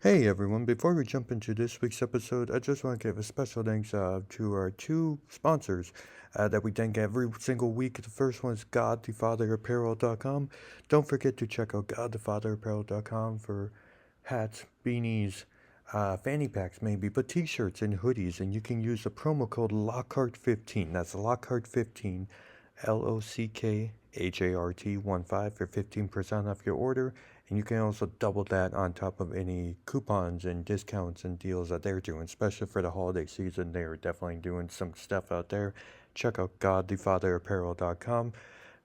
Hey everyone, before we jump into this week's episode, I just want to give a special thanks to our two sponsors that we thank every single week. The first one is GodTheFatherApparel.com. Don't forget to check out GodTheFatherApparel.com for hats, beanies, fanny packs maybe, but t-shirts and hoodies. And you can use the promo code LOCKHART15. That's LOCKHART15, LOCKHART15 for 15% off your order. And you can also double that on top of any coupons and discounts and deals that they're doing, especially for the holiday season. They're definitely doing some stuff out there. Check out GodTheFatherApparel.com.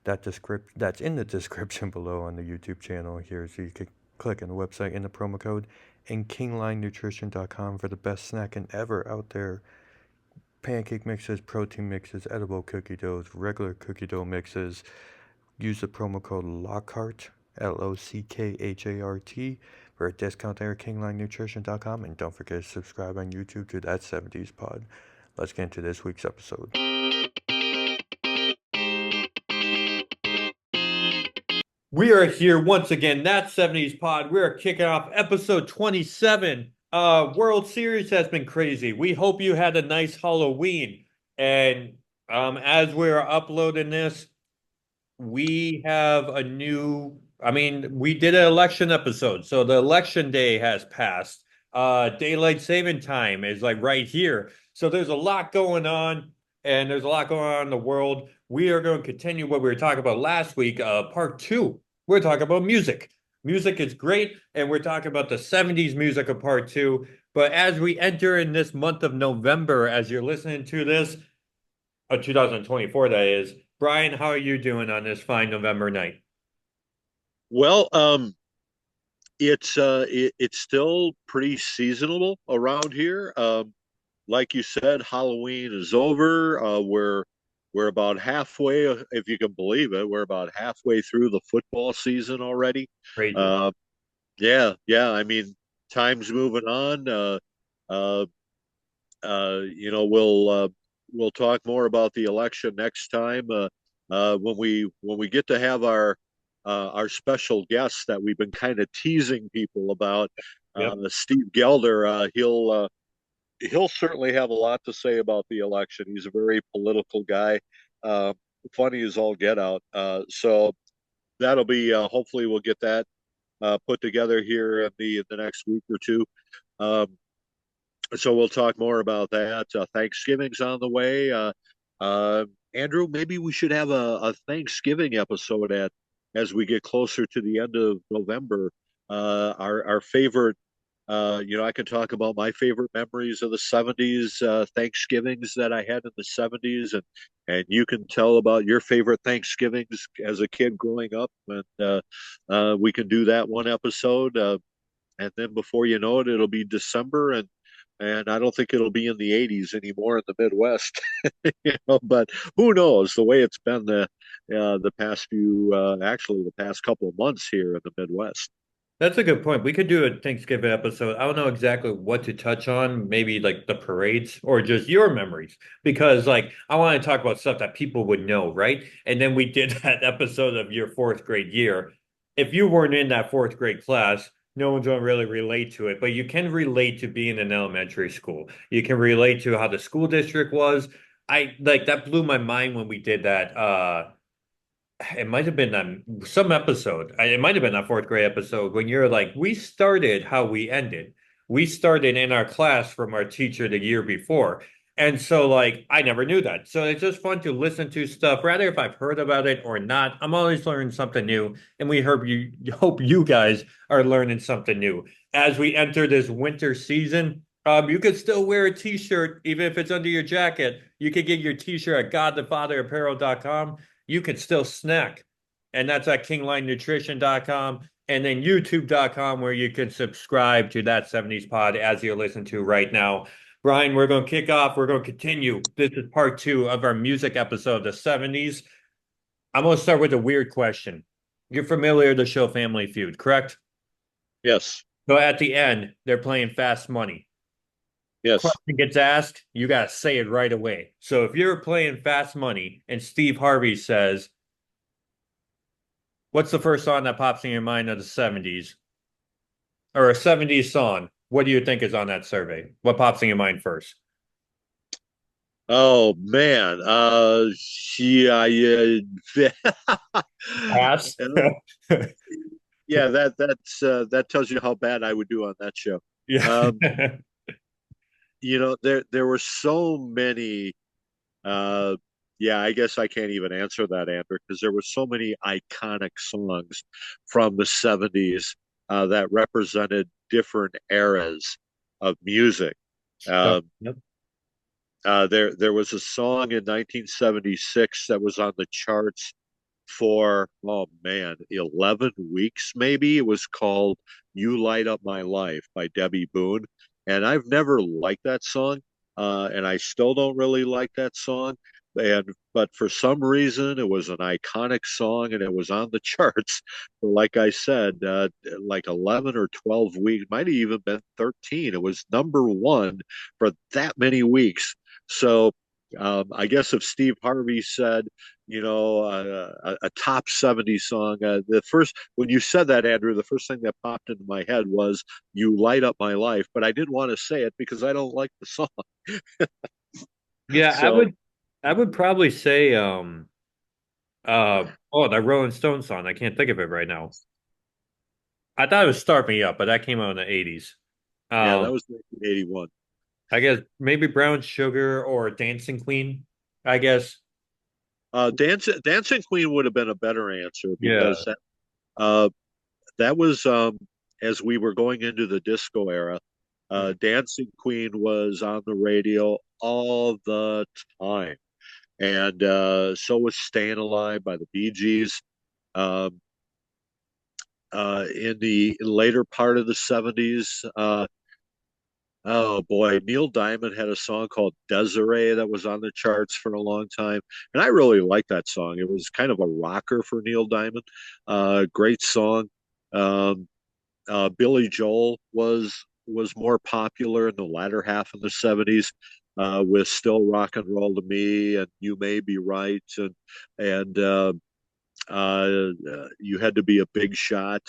That's in the description below on the YouTube channel here, so you can click on the website and the promo code. And KingLineNutrition.com for the best snacking ever out there. Pancake mixes, protein mixes, edible cookie doughs, regular cookie dough mixes. Use the promo code LOCKHART, LOCKHART, for a discount there at KingLineNutrition.com. And don't forget to subscribe on YouTube to That 70's Pod. Let's get into this week's episode. We are here once again. That 70s pod. We are kicking off episode 27. World Series has been crazy. We hope you had a nice Halloween. And as we're uploading this, we have a new, we did an election episode. So the election day has passed. Daylight saving time is like right here. So there's a lot going on, and there's a lot going on in the world. We are going to continue what we were talking about last week, part two. We're talking about music. Music is great, and we're talking about the 70s music of part two. But as we enter in this month of November, as you're listening to this, 2024, that is. Brian, how are you doing on this fine November night? Well, it's still pretty seasonal around here. Like you said, Halloween is over. We're about halfway, if you can believe it. We're about halfway through the football season already. Crazy. Uh, yeah. I mean, time's moving on. Uh, we'll talk more about the election next time. When we get to have our special guest that we've been kind of teasing people about, Yep. Steve Gelder. He'll certainly have a lot to say about the election. He's a very political guy, uh, funny as all get out. So that'll be hopefully we'll get that put together here in the next week or two. Um, so we'll talk more about that. Thanksgiving's on the way. Uh, Andrew, maybe we should have a Thanksgiving episode at as we get closer to the end of November. Our favorite, I can talk about my favorite memories of the '70s Thanksgivings that I had in the '70s, and you can tell about your favorite Thanksgivings as a kid growing up, and we can do that one episode. And then before you know it, it'll be December, and I don't think it'll be in the 80s anymore in the Midwest. But who knows? The way it's been the past few, actually the past couple of months here in the Midwest. That's a good point. We could do a Thanksgiving episode. I don't know exactly what to touch on, maybe like the parades or just your memories, because like I want to talk about stuff that people would know, right? And then we did that episode of your fourth grade year. If you weren't in that fourth grade class, no one's going to really relate to it, but you can relate to being in elementary school. You can relate to how the school district was. I like that blew my mind when we did that. It might have been some episode. It might have been that fourth grade episode when you're like, we started how we ended. We started in our class from our teacher the year before. And so, like, I never knew that. So it's just fun to listen to stuff, rather if I've heard about it or not. I'm always learning something new. And we hope you guys are learning something new. As we enter this winter season, you could still wear a t-shirt, even if it's under your jacket. You could get your t-shirt at godthefatherapparel.com. You can still snack. And that's at kinglinenutrition.com and then youtube.com where you can subscribe to that 70s pod as you're listening to right now. Brian, we're going to kick off. We're going to continue. This is part two of our music episode, the 70s. I'm going to start with a weird question. You're familiar with the show Family Feud, correct? Yes, So at the end, they're playing Fast Money. yes. Question gets asked, you got to say it right away. So if you're playing Fast Money and Steve Harvey says, what's the first song that pops in your mind of the 70s? or a 70s song, what do you think is on that survey? What pops in your mind first? Oh man, yeah, yeah, Pass. yeah. That tells you how bad I would do on that show. Yeah. Um, there were so many. Uh, yeah, I guess I can't even answer that, Andrew, because there were so many iconic songs from the '70s that represented different eras of music. Yep. Um, Yep. there was a song in 1976 that was on the charts for, oh man, 11 weeks maybe. It was called "You Light Up My Life" by Debbie Boone, and I've never liked that song, and I still don't really like that song. And but for some reason, it was an iconic song, and it was on the charts for, like I said, like 11 or 12 weeks, might have even been 13. It was number one for that many weeks. So I guess if Steve Harvey said, a top 70 song, the first, when you said that, Andrew, the first thing that popped into my head was "You Light Up My Life," but I didn't want to say it because I don't like the song. Yeah, I So, would I would probably say oh, that Rolling Stone song. I can't think of it right now. I thought it was Start Me Up, but that came out in the 80s. yeah, that Um, was 1981. I guess maybe Brown Sugar or Dancing Queen, I guess. Dancing Queen would have been a better answer Yeah. because uh, that was as we were going into the disco era. Dancing Queen was on the radio all the time. And so was "Staying Alive" by the Bee Gees. Um, in the later part of the '70s, oh boy, Neil Diamond had a song called "Desiree" that was on the charts for a long time, and I really liked that song. It was kind of a rocker for Neil Diamond. Great song. Um, Billy Joel was more popular in the latter half of the '70s. With "Still Rock and Roll to Me" and "You May Be Right," and you had to be a big shot.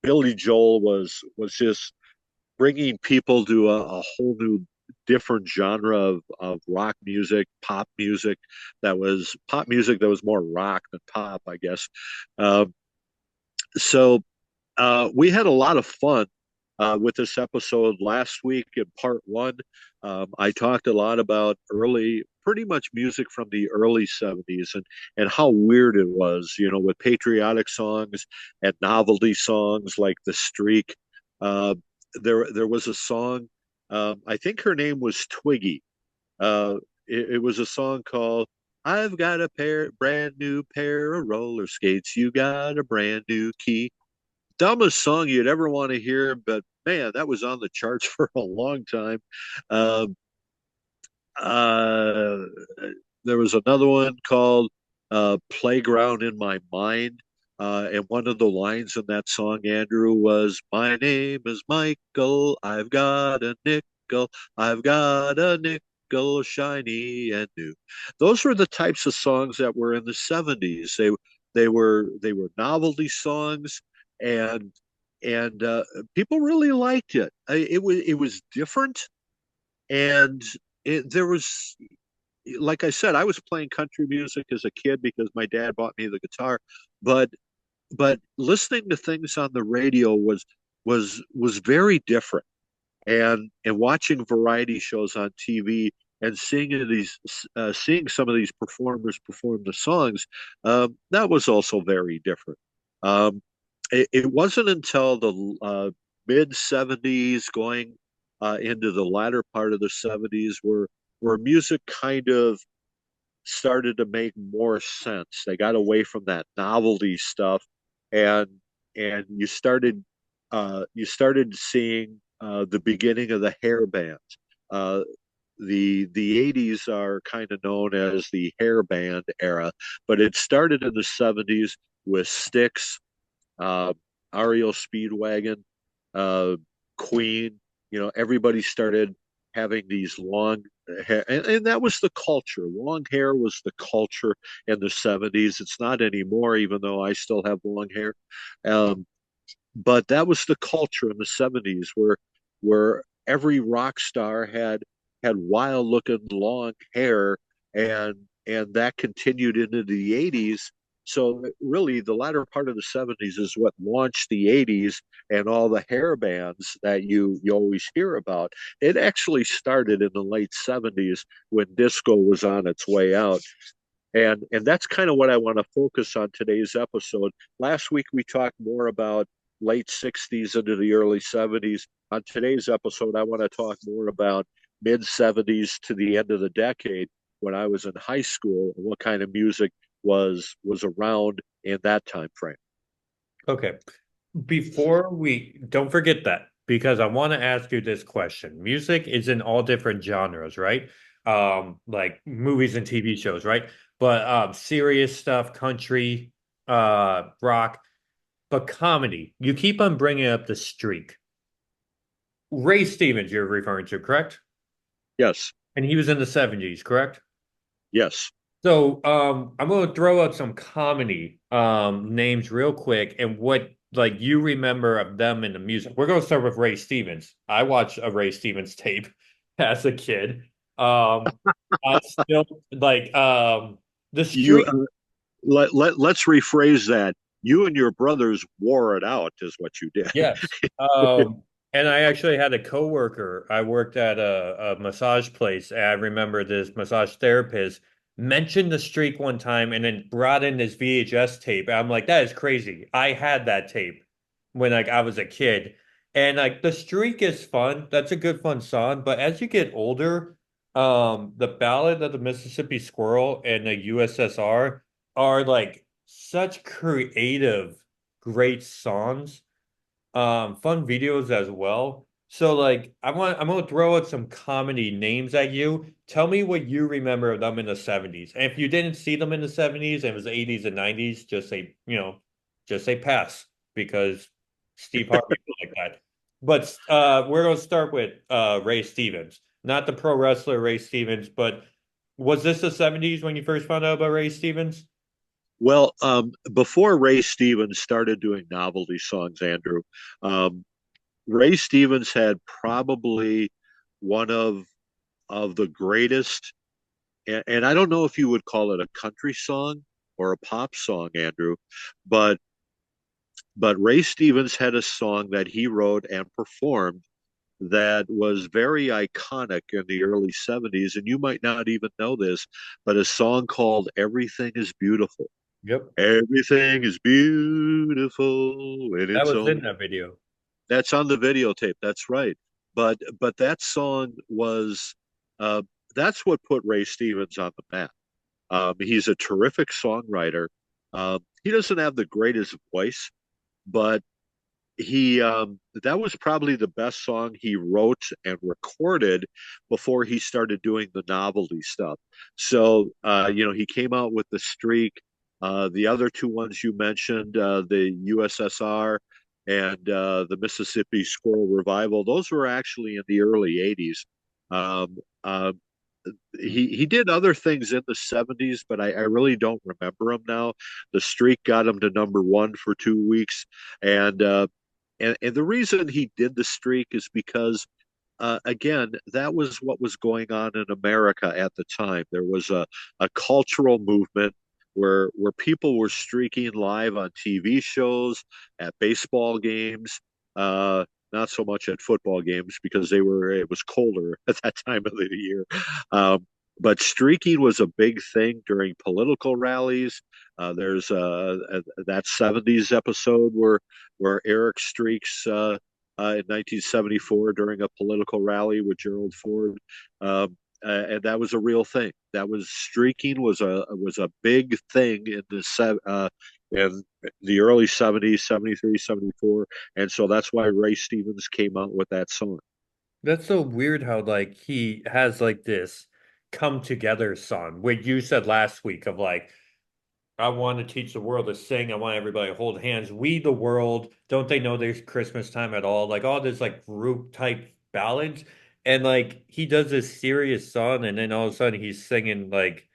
Billy Joel was just bringing people to a whole new, different genre of rock music, pop music that was more rock than pop, I guess. Uh, so we had a lot of fun with this episode last week in part one. I talked a lot about pretty much music from the early '70s and how weird it was, with patriotic songs and novelty songs like "The Streak." Uh, there was a song. I think her name was Twiggy. It was a song called "I've got a brand new pair of roller skates. You got a brand new key." Dumbest song you'd ever want to hear, but man, that was on the charts for a long time. Uh, uh, there was another one called "Playground in My Mind," and one of the lines in that song, Andrew, was "My name is Michael. I've got a nickel. I've got a nickel, shiny and new." Those were the types of songs that were in the '70s. They were novelty songs, and and people really liked it. It was different, and there was, like I said, I was playing country music as a kid because my dad bought me the guitar, but listening to things on the radio was very different, and watching variety shows on TV and seeing some of these performers perform the songs, that was also very different. It wasn't until the mid '70s, going into the latter part of the '70s, where music kind of started to make more sense. They got away from that novelty stuff, and you started seeing the beginning of the hair bands. Uh, the '80s are kind of known as the hair band era, but it started in the '70s with Styx, uh, REO Speedwagon, uh, Queen. Everybody started having these long hair, and that was the culture. Long hair was the culture in the '70s. It's not anymore, even though I still have long hair. Um, but that was the culture in the 70s where every rock star had wild looking long hair, and that continued into the 80s. So really the latter part of the 70s is what launched the 80s, and all the hair bands that you always hear about. It actually started in the late 70s when disco was on its way out. And that's kind of what I want to focus on today's episode. Last week we talked more about late 60s into the early 70s. On today's episode, I want to talk more about mid 70s to the end of the decade when I was in high school, and what kind of music was around in that time frame. Okay. Before we don't forget that, because I want to ask you this question. Music is in all different genres, right? Like movies and TV shows, right? But serious stuff, country, rock, but comedy. You keep on bringing up the streak. Ray Stevens, you're referring to, correct? Yes, And he was in the 70's, correct? yes. So I'm gonna throw out some comedy names real quick and what like you remember of them in the music. We're gonna start with Ray Stevens. I watched a Ray Stevens tape as a kid. I still like the You street. let's rephrase that. You and your brothers wore it out, is what you did. Yes. And I actually had a coworker. I worked at a massage place, and I remember this massage therapist mentioned the streak one time and then brought in this VHS tape. I'm like, that is crazy. I had that tape when like I was a kid. And like the streak is fun. That's a good fun song. But as you get older, the Ballad of the Mississippi Squirrel and the USSR are like such creative, great songs, fun videos as well. So like I'm gonna throw out some comedy names at you. Tell me what you remember of them in the 70's. And if you didn't see them in the 70's and it was 80's and 90's, just say, just say pass because Steve Harvey was like that. But we're gonna start with Ray Stevens. Not the pro wrestler Ray Stevens, but was this the 70's when you first found out about Ray Stevens? Well, before Ray Stevens started doing novelty songs, Andrew, um, Ray Stevens had probably one of the greatest, and I don't know if you would call it a country song or a pop song, Andrew, but Ray Stevens had a song that he wrote and performed that was very iconic in the early 70s, and you might not even know this, but a song called Everything is Beautiful. Yep. Everything is beautiful in That its was in own. that video. That's on the videotape. That's right. But that song was uh, that's what put Ray Stevens on the map. He's a terrific songwriter. He doesn't have the greatest voice, but he that was probably the best song he wrote and recorded before he started doing the novelty stuff. So he came out with the streak. The other two ones you mentioned, the USSR and the Mississippi Squirrel Revival, those were actually in the early 80s. Um, uh, he did other things in the 70s, but I really don't remember him now. The streak got him to number one for 2 weeks, and and the reason he did the streak is because, again, that was what was going on in America at the time. There was a cultural movement where people were streaking live on TV shows, at baseball games, not so much at football games because it was colder at that time of the year. Um, but streaking was a big thing during political rallies. There's that 70s episode where Eric streaks in 1974 during a political rally with Gerald Ford, and that was a real thing. That was streaking was a big thing in the early 70s, 73, 74, and so that's why Ray Stevens came out with that song. That's so weird how like he has like this come together song, what you said last week of like, I want to teach the world to sing. I want everybody to hold hands. We the world. Don't they know there's Christmas time at all? Like all this like group type ballads. And like he does this serious song and then all of a sudden he's singing like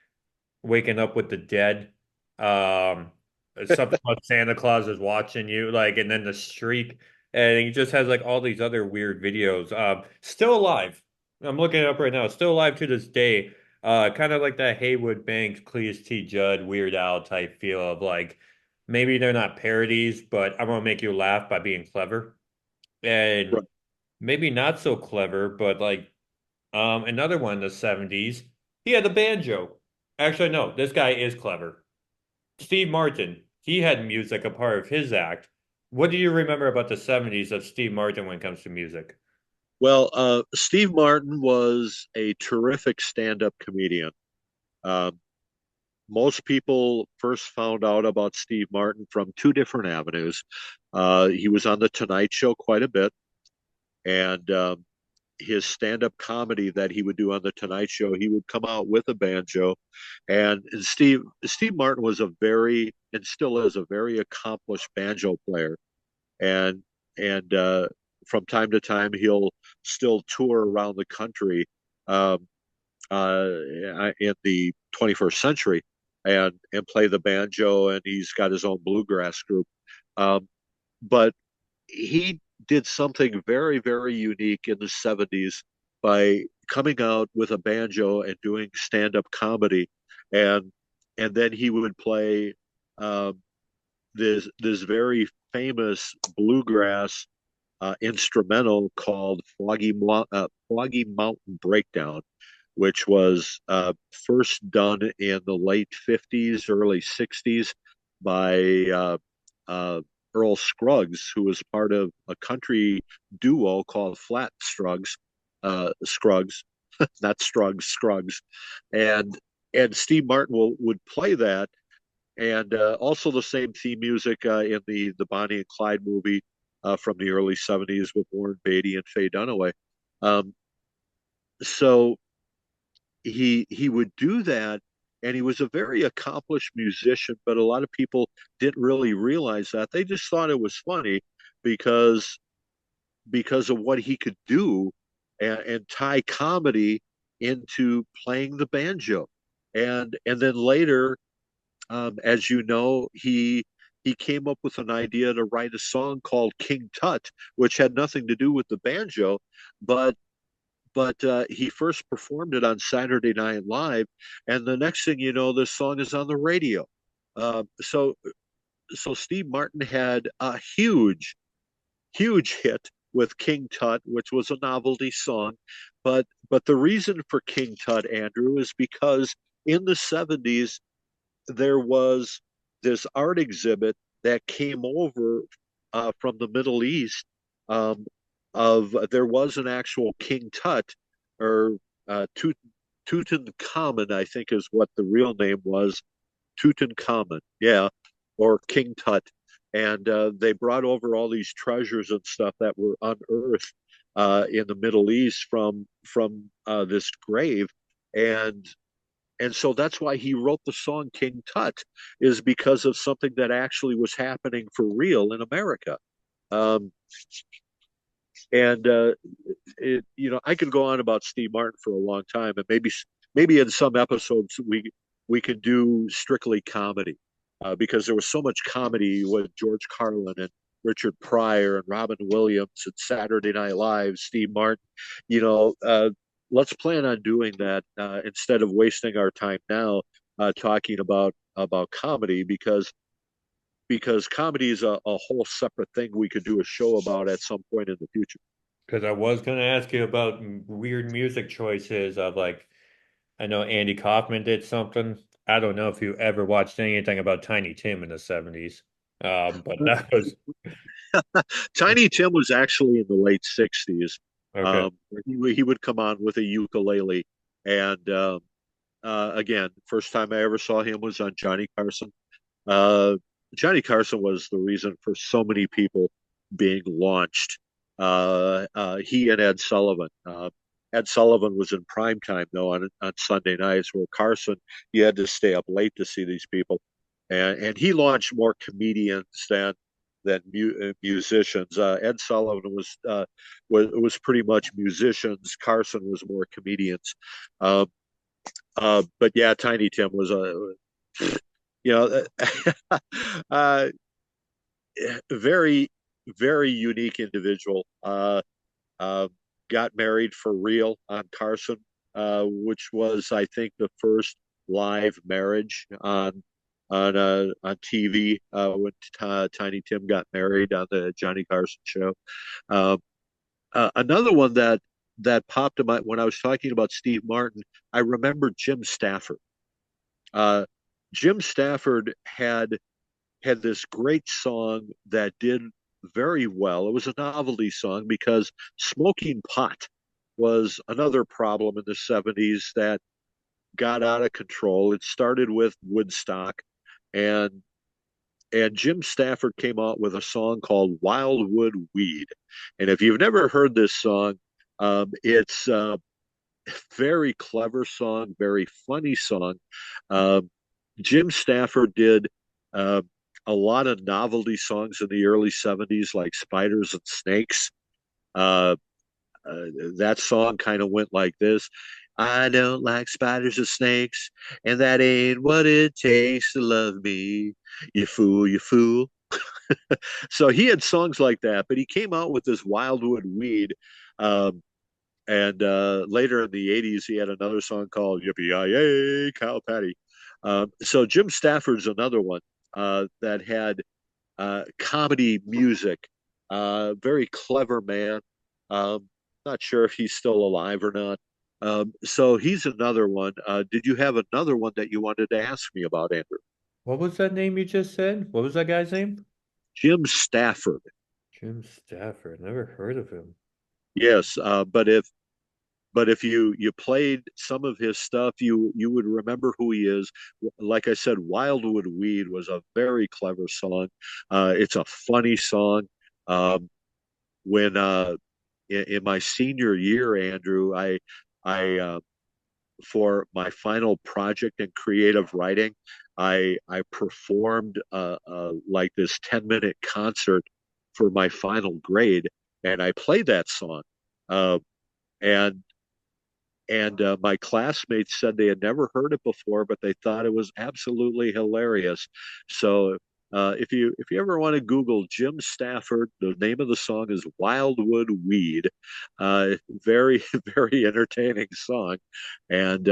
Waking Up with the Dead. Um something about Santa Claus is watching you, like, and then the streak, and he just has like all these other weird videos. Still alive. I'm looking it up right now. Still alive to this day. Kind of like that Haywood Banks, Cleus T. Judd, Weird Al type feel of like maybe they're not parodies, but I'm gonna make you laugh by being clever, and Right. maybe not so clever, but like another one in the 70s, he had the banjo. Actually, no, this guy is clever. Steve Martin, he had music a part of his act. What do you remember about the 70s of Steve Martin when it comes to music? Well, Steve Martin was a terrific stand-up comedian. Um, Most people first found out about Steve Martin from two different avenues. He was on the Tonight Show quite a bit, and his stand-up comedy that he would do on the Tonight Show, he would come out with a banjo. And Steve Martin was a very and still is a very accomplished banjo player, and and from time to time he'll still tour around the country. Um, in the 21st century and play the banjo, and he's got his own bluegrass group. Um, but he did something very, very unique in the 70s by coming out with a banjo and doing stand-up comedy, and and then he would play um, this very famous bluegrass instrumental called Foggy Mountain Breakdown, which was first done in the late 50s, early 60s by Earl Scruggs, who was part of a country duo called Flat Scruggs, Scruggs, not Struggs, Scruggs, and and Steve Martin would play that, and also the same theme music in the Bonnie and Clyde movie from the early 70s with Warren Beatty and Faye Dunaway. Um, so he would do that, and he was a very accomplished musician, but a lot of people didn't really realize that. They just thought it was funny because because of what he could do, and tie comedy into playing the banjo. And then later, as you know, he came up with an idea to write a song called King Tut, which had nothing to do with the banjo, but he first performed it on Saturday Night Live, and the next thing you know, this song is on the radio. So Steve Martin had a huge hit with King Tut, which was a novelty song. But the reason for King Tut, Andrew, is because in the 70s there was this art exhibit that came over from the Middle East. Um, of There was an actual King Tut, or Tutankhamun, I think is what the real name was. Tutankhamun, yeah, or King Tut, and they brought over all these treasures and stuff that were unearthed in the Middle East from this grave, and and so that's why he wrote the song King Tut, is because of something that actually was happening for real in America. Um, and I could go on about Steve Martin for a long time, and maybe in some episodes we could do strictly comedy, because there was so much comedy with George Carlin and Richard Pryor and Robin Williams and Saturday Night Live, Steve Martin. You know, let's plan on doing that instead of wasting our time now talking about comedy, because comedy is a whole separate thing we could do a show about at some point in the future. Because I was going to ask you about weird music choices of like, I know Andy Kaufman did something. I don't know if you ever watched anything about Tiny Tim in the 70s. But that was Tiny Tim was actually in the late 60s. okay. He would come on with a ukulele. And again, first time I ever saw him was on Johnny Carson. Uh, Johnny Carson was the reason for so many people being launched. He and Ed Sullivan. Ed Sullivan was in prime time though on Sunday nights, where Carson, you had to stay up late to see these people, and he launched more comedians than musicians. Ed Sullivan was pretty much musicians. Carson was more comedians. But yeah, Tiny Tim was a You know, uh, very, very unique individual. Uh, got married for real on Carson, which was, I think, the first live marriage on TV when Tiny Tim got married on the Johnny Carson show. Um, another one that popped in my when I was talking about Steve Martin, I remember Jim Stafford. Uh, Jim Stafford had this great song that did very well. It was a novelty song because smoking pot was another problem in the 70's that got out of control. It started with Woodstock, and Jim Stafford came out with a song called Wildwood Weed. And if you've never heard this song, it's a very clever song, very funny song. Um, Jim Stafford did uh, a lot of novelty songs in the early 70's, like Spiders and Snakes. Uh, uh, that song kind of went like this. I don't like spiders or snakes, and that ain't what it takes to love me. You fool, you fool. So he had songs like that, but he came out with this Wildwood Weed. Um, and later in the 80's, he had another song called Yippee-Yi-Yay, Cow Patty. So Jim Stafford's another one that had comedy music. Very clever man. Not sure if he's still alive or not. So he's another one. Did you have another one that you wanted to ask me about, Andrew? What was that name you just said? What was that guy's name? Jim Stafford. Jim Stafford. Never heard of him. Yes, but if you played some of his stuff, you would remember who he is. Like I said, Wildwood Weed was a very clever song. It's a funny song. Um, when in my senior year, Andrew, I for my final project in creative writing, I performed like this 10-minute concert for my final grade, and I played that song. Uh, and my classmates said they had never heard it before, but they thought it was absolutely hilarious. So if you ever want to Google Jim Stafford, the name of the song is Wildwood Weed. Very very entertaining song, and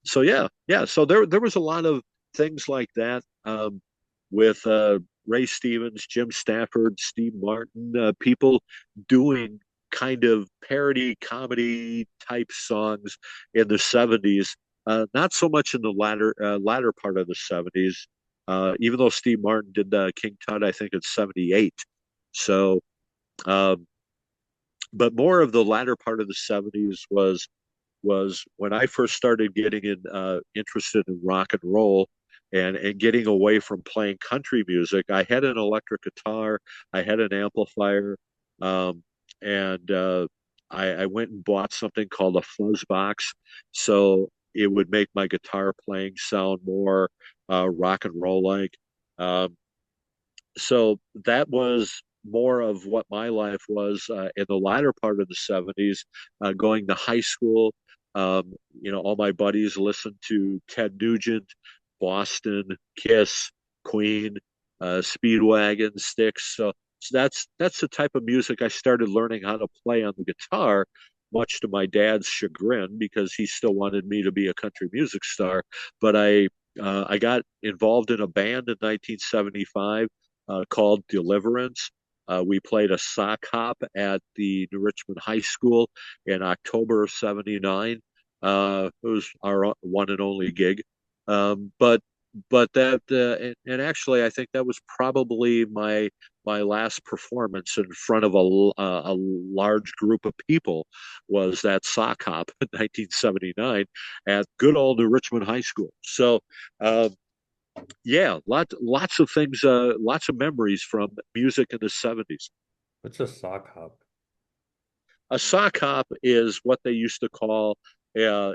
so yeah. So there was a lot of things like that with Ray Stevens, Jim Stafford, Steve Martin, people doing kind of parody comedy type songs in the 70's. Not so much in the latter part of the 70's. Even though Steve Martin did King Tut, I think it's 78. So, um, but more of the latter part of the 70's was when I first started getting interested in rock and roll and getting away from playing country music. I had an electric guitar, I had an amplifier, um, and I went and bought something called a fuzz box, so it would make my guitar playing sound more rock and roll like. Um, so that was more of what my life was in the latter part of the 70's, going to high school. All my buddies listened to Ted Nugent, Boston, Kiss, Queen, Speedwagon, Styx. So that's the type of music I started learning how to play on the guitar, much to my dad's chagrin because he still wanted me to be a country music star. But I got involved in a band in 1975 called Deliverance. We played a sock hop at the New Richmond High School in October of '79. It was our one and only gig. But that and actually I think that was probably my last performance in front of a large group of people was that sock hop in 1979 at good old New Richmond High School. So uh, yeah, lots of things, lots of memories from music in the 70's. What's a sock hop? A sock hop is what they used to call an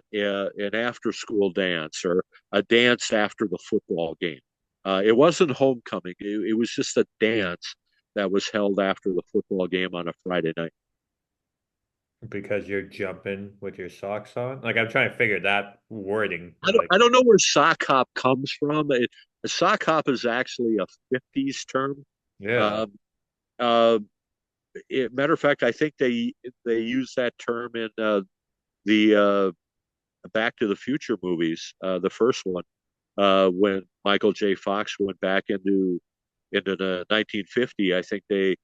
after school dance or a dance after the football game. It wasn't homecoming, it was just a dance that was held after the football game on a Friday night. Because you're jumping with your socks on. Like I'm trying to figure that wording. I don't Like, I don't know where sock hop comes from. A sock hop is actually a 50s term. yeah. Um, uh, Matter of fact, I think they use that term in the Back to the Future movies, the first one, when Michael J. Fox went back into the 1950. I think the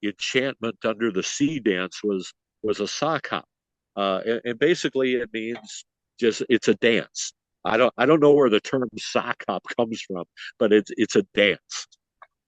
enchantment under the sea dance was a sock hop, and basically it means just it's a dance. I don't know where the term sock hop comes from, but it's a dance.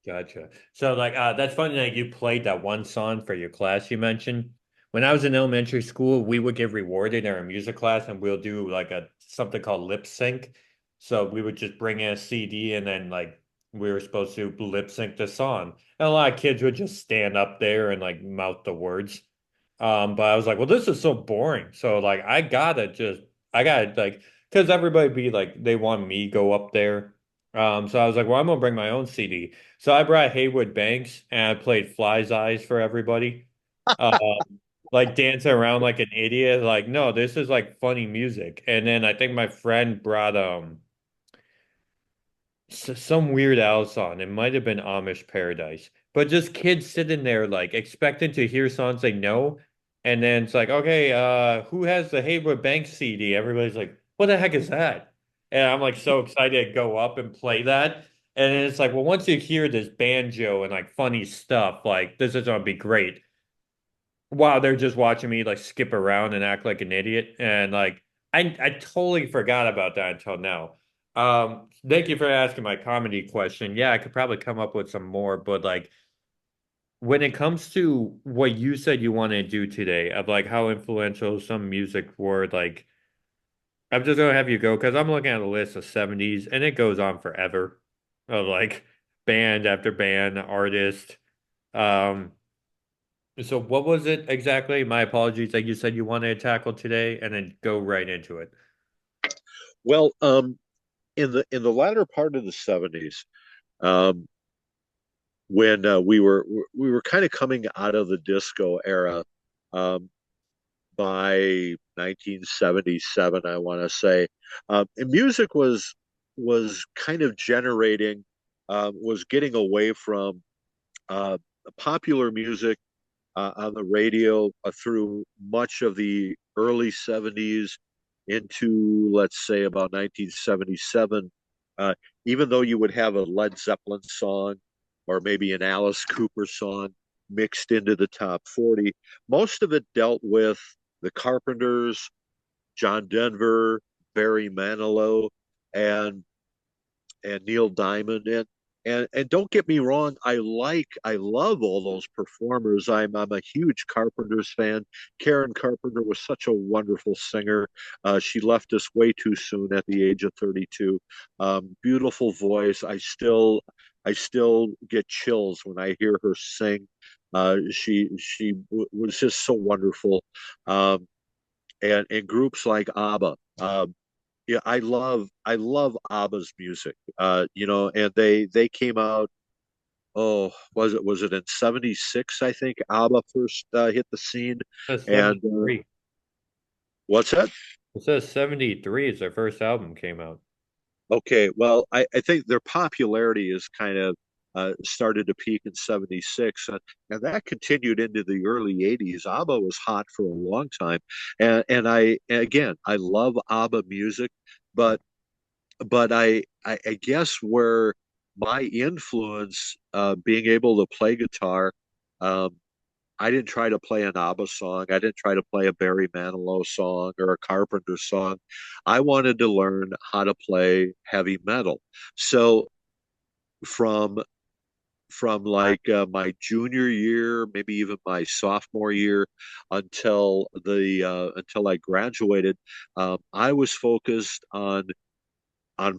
Gotcha. So like that's funny that you played that one song for your class you mentioned. When I was in elementary school, we would get rewarded in our music class and we'll do like a something called lip sync. So we would just bring in a CD and then like we were supposed to lip sync the song. And a lot of kids would just stand up there and like mouth the words. But I was like, well, this is so boring. So like I gotta like because everybody be like they want me go up there. So I was like, well, I'm gonna bring my own CD. So I brought Haywood Banks and I played Fly's Eyes for everybody. Uh, like dancing around like an idiot. Like, no, this is like funny music. And then I think my friend brought some Weird Al song. It might have been Amish Paradise, but just kids sitting there like expecting to hear songs they know, and then it's like, okay, who has the Haywood Banks CD? Everybody's like, what the heck is that? And I'm like so excited to go up and play that. And then it's like, well, once you hear this banjo and like funny stuff, like this is gonna be great. Wow, they're just watching me like skip around and act like an idiot. And like I totally forgot about that until now. Thank you for asking my comedy question. Yeah, I could probably come up with some more, but like when it comes to what you said you want to do today, of like how influential some music were, like I'm just gonna have you go because I'm looking at a list of 70's and it goes on forever of like band after band, artist. Um, So what was it exactly? My apologies that you said you wanted to tackle today and then go right into it. Well, in the latter part of the 70s, um, when we were kind of coming out of the disco era, um, by 1977, I want to say, and music was kind of generating, was getting away from uh, popular music on the radio through much of the early 70s into, let's say, about 1977. Uh, Even though you would have a Led Zeppelin song or maybe an Alice Cooper song mixed into the top 40, most of it dealt with the Carpenters, John Denver, Barry Manilow, and Neil Diamond. And don't get me wrong, I love all those performers. I'm a huge Carpenters fan. Karen Carpenter was such a wonderful singer. She left us way too soon at the age of 32. Beautiful voice. I still get chills when I hear her sing. Was just so wonderful. And groups like ABBA. Yeah, I love ABBA's music. And they came out. Oh, was it in '76? I think ABBA first hit the scene. It says And 73. what's that? It says 73 is their first album came out. Okay, well, I think their popularity is kind of started to peak in '76, and that continued into the early '80s. ABBA was hot for a long time, and again, I love ABBA music, but I guess where my influence, being able to play guitar, um, I didn't try to play an ABBA song. I didn't try to play a Barry Manilow song or a Carpenter song. I wanted to learn how to play heavy metal. So from like my junior year, maybe even my sophomore year, until I graduated, I was focused on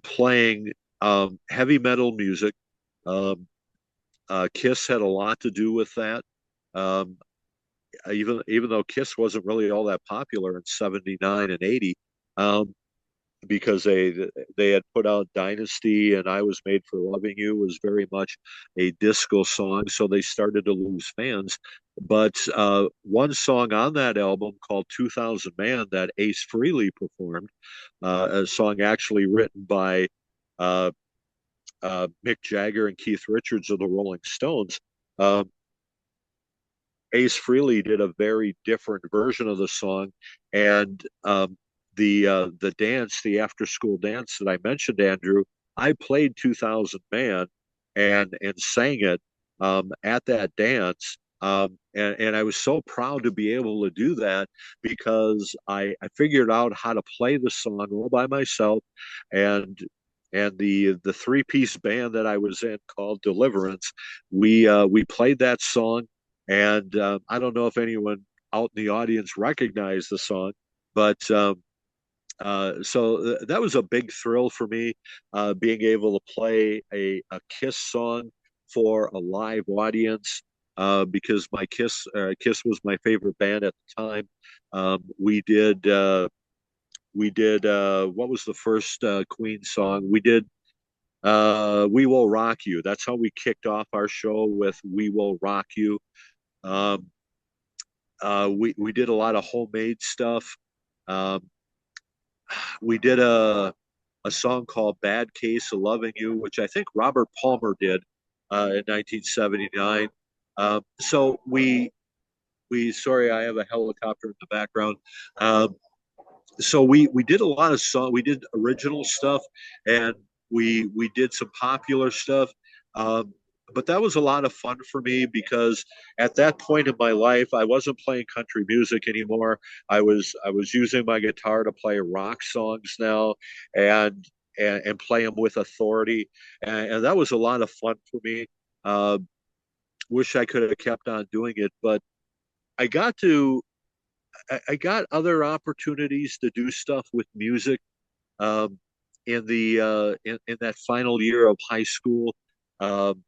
playing heavy metal music. Um, Kiss had a lot to do with that. Um, Even though Kiss wasn't really all that popular in '79 and '80, um, because they had put out Dynasty and I Was Made for Loving You was very much a disco song, so they started to lose fans. But one song on that album called 2000 Man that Ace Frehley performed, a song actually written by uh, Mick Jagger and Keith Richards of the Rolling Stones. Um, Ace Frehley did a very different version of the song, and the dance, the after school dance that I mentioned, Andrew, I played 2000 Man and sang it at that dance. And I was so proud to be able to do that because I figured out how to play the song all by myself, and the three-piece band that I was in called Deliverance, we played that song, and I don't know if anyone out in the audience recognized the song, but that was a big thrill for me, being able to play a Kiss song for a live audience, because my Kiss was my favorite band at the time. We did what was the first Queen song? We did We Will Rock You. That's how we kicked off our show, with We Will Rock You. Um, we did a lot of homemade stuff. Um, we did a song called "Bad Case of Loving You," which I think Robert Palmer did in 1979. So we sorry, I have a helicopter in the background. Um, so we did a lot of song. We did original stuff, and we did some popular stuff. Um, but that was a lot of fun for me because at that point in my life, I wasn't playing country music anymore. I was using my guitar to play rock songs now, and and play them with authority, and that was a lot of fun for me. Uh, Wish I could have kept on doing it, but I got to I got other opportunities to do stuff with music, um, in that final year of high school. Um,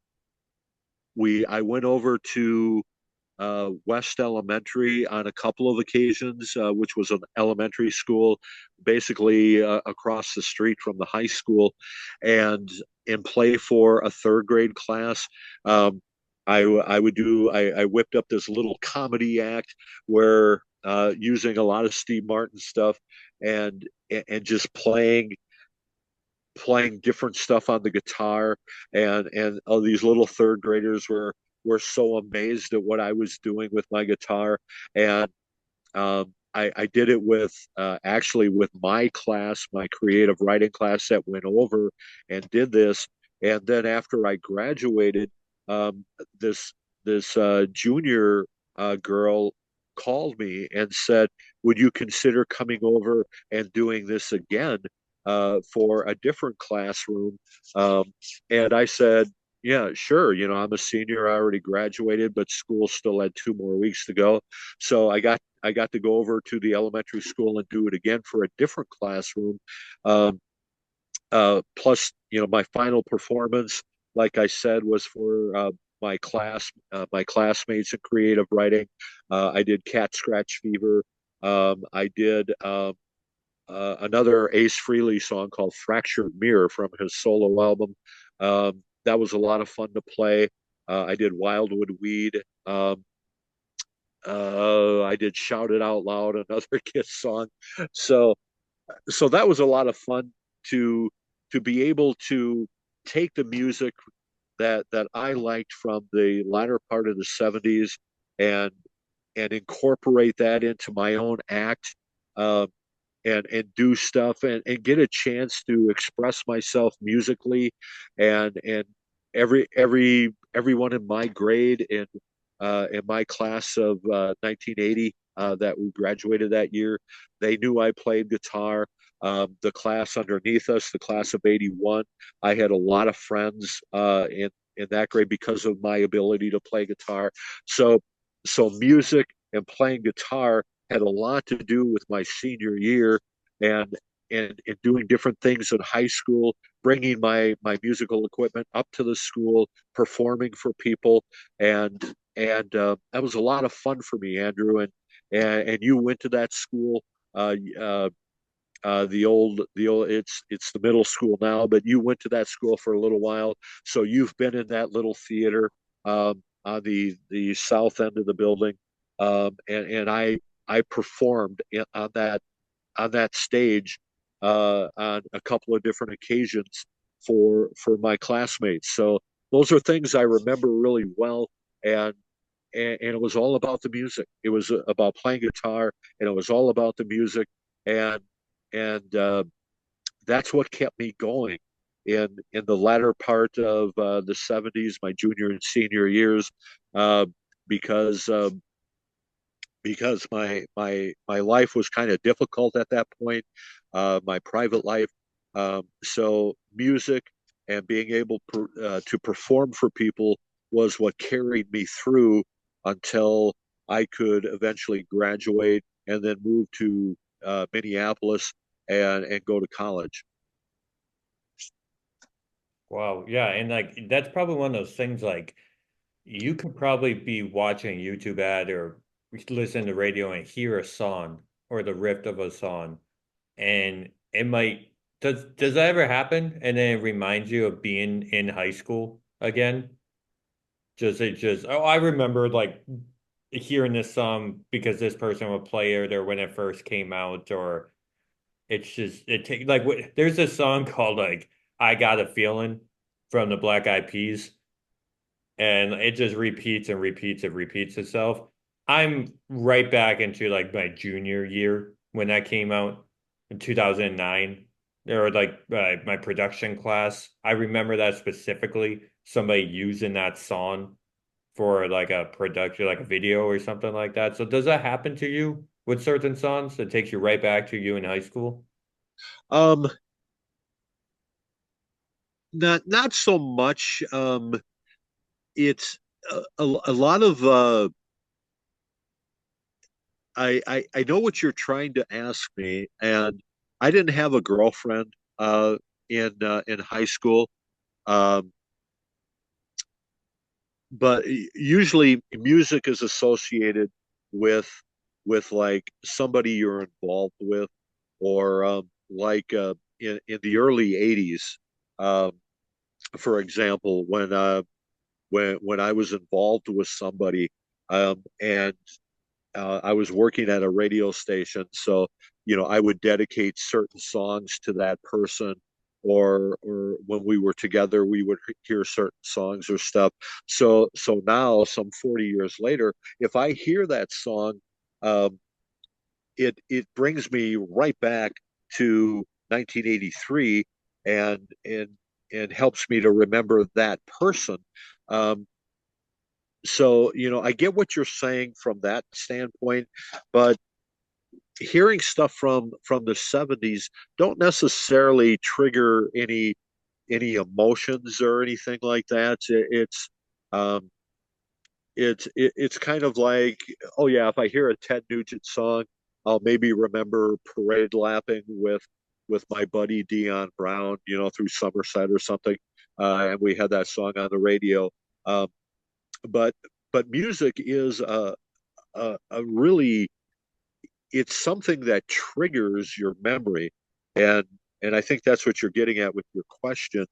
we I went over to West Elementary on a couple of occasions, which was an elementary school basically across the street from the high school, and play for a third grade class. Um, I whipped up this little comedy act where, using a lot of Steve Martin stuff, and just playing different stuff on the guitar, and all these little third graders were so amazed at what I was doing with my guitar. And I did it with, actually with my class, my creative writing class, that went over and did this. And then after I graduated, um, this this junior girl called me and said, "Would you consider coming over and doing this again, for a different classroom?" Um, and I said, "Yeah, sure. I'm a senior. I already graduated, but school still had 2 more weeks to go." So I got to go over to the elementary school and do it again for a different classroom. Um, Plus, my final performance, like I said, was for my classmates in creative writing. I did Cat Scratch Fever. I did another Ace Frehley song called Fractured Mirror from his solo album. That was a lot of fun to play. I did Wildwood Weed. I did Shout It Out Loud, another Kiss song. So so that was a lot of fun to be able to take the music that I liked from the latter part of the 70's, and incorporate that into my own act, um, and do stuff, and get a chance to express myself musically, and everyone in my grade, in my class of 1980, that we graduated that year, they knew I played guitar. The class underneath us, the class of '81, I had a lot of friends in that grade because of my ability to play guitar. So music and playing guitar had a lot to do with my senior year, and doing different things in high school, bringing my musical equipment up to the school, performing for people, and that was a lot of fun for me, Andrew. And you went to that school. Uh, uh, the old it's the middle school now, but you went to that school for a little while, so you've been in that little theater on the south end of the building, and I performed on that stage on a couple of different occasions for my classmates. So those are things I remember really well, and and it was all about the music. It was about playing guitar, and it was all about the music, and and that's what kept me going in the latter part of the 70's, my junior and senior years, uh, because because my life was kind of difficult at that point, my private life. So music and being able to perform for people was what carried me through until I could eventually graduate and then move to Minneapolis and go to college. Wow, yeah, and like that's probably one of those things like you could probably be watching a YouTube ad or listen to radio and hear a song or the riff of a song, and it might does that ever happen? And then it reminds you of being in high school again? Just oh, I remember like hearing this song because this person would play it or when it first came out, or it's just it take like there's this song called like I Got a Feeling from the Black Eyed Peas, and it just repeats and repeats and repeats itself. I'm right back into like my junior year when that came out in 2009. Or like my production class. I remember that specifically, somebody using that song for like a production, like a video or something like that. So does that happen to you with certain songs that takes you right back to you in high school? Um, not so much. It's a lot of I know what you're trying to ask me, and I didn't have a girlfriend in high school, um, but usually music is associated with like somebody you're involved with, or like in the early '80s, um, for example, when I was involved with somebody, and I was working at a radio station, so I would dedicate certain songs to that person, or when we were together, we would hear certain songs or stuff. So now, some 40 years later, if I hear that song, um, it brings me right back to 1983, and helps me to remember that person. Um, so I get what you're saying from that standpoint, but hearing stuff from the 70's don't necessarily trigger any emotions or anything like that. Um it's kind of like, oh yeah, if I hear a Ted Nugent song, I'll maybe remember parade lapping with my buddy Dion Brown, through Somerset or something, and we had that song on the radio. um but music is a really, it's something that triggers your memory, and I think that's what you're getting at with your question.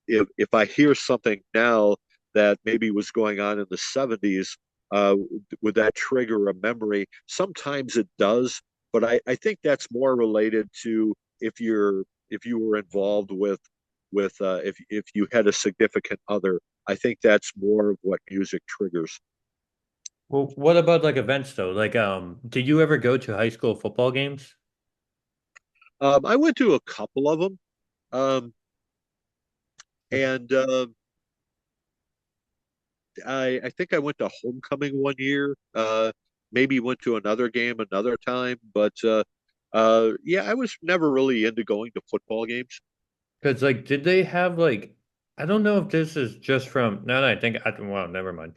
If I hear something now that maybe was going on in the 70's, uh, would that trigger a memory? Sometimes it does, but I think that's more related to if you were involved with if you had a significant other. I think that's more of what music triggers. Well, what about like events though? Like, did you ever go to high school football games? I went to a couple of them. Um, and I think I went to homecoming one year. Maybe went to another game another time, but yeah, I was never really into going to football games. Because like, did they have like, I don't know if this is just from, no, no, I think, well, never mind.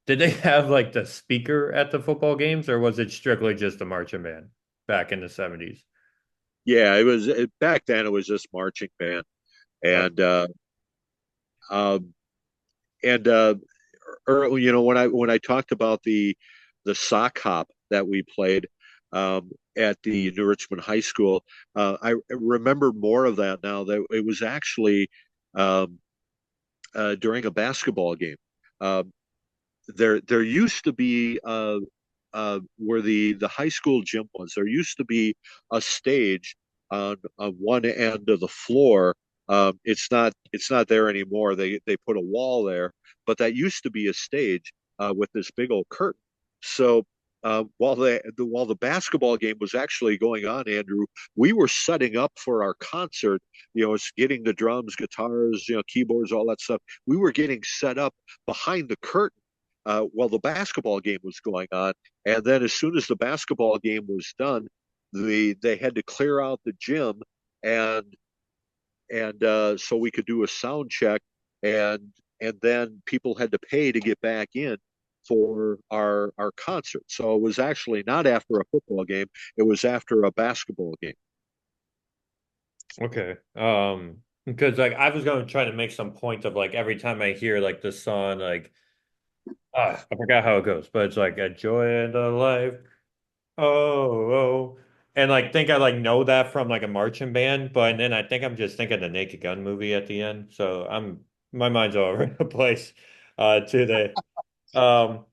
Did they have like the speaker at the football games or was it strictly just the marching band back in the 70's? Yeah, back then. It was just marching band, Oh, and um, and when I talked about the sock hop that we played, at the New Richmond High School. I remember more of that now. That it was actually um, during a basketball game. Um, there used to be where the high school gym was. There used to be a stage on one end of the floor. It's not there anymore. They put a wall there, but that used to be a stage with this big old curtain. So while the basketball game was actually going on, Andrew, we were setting up for our concert. It's getting the drums, guitars, keyboards, all that stuff. We were getting set up behind the curtain while the basketball game was going on. And then as soon as the basketball game was done, they had to clear out the gym and so we could do a sound check and then people had to pay to get back in for our concert. So it was actually not after a football game, it was after a basketball game. Okay. Because like I was going to try to make some point of like every time I hear like the song, like I forgot how it goes, but it's like a joy in the life. Oh, oh. And like think I like know that from like a marching band, but then I think I'm just thinking the Naked Gun movie at the end. So my mind's all over the place today. Um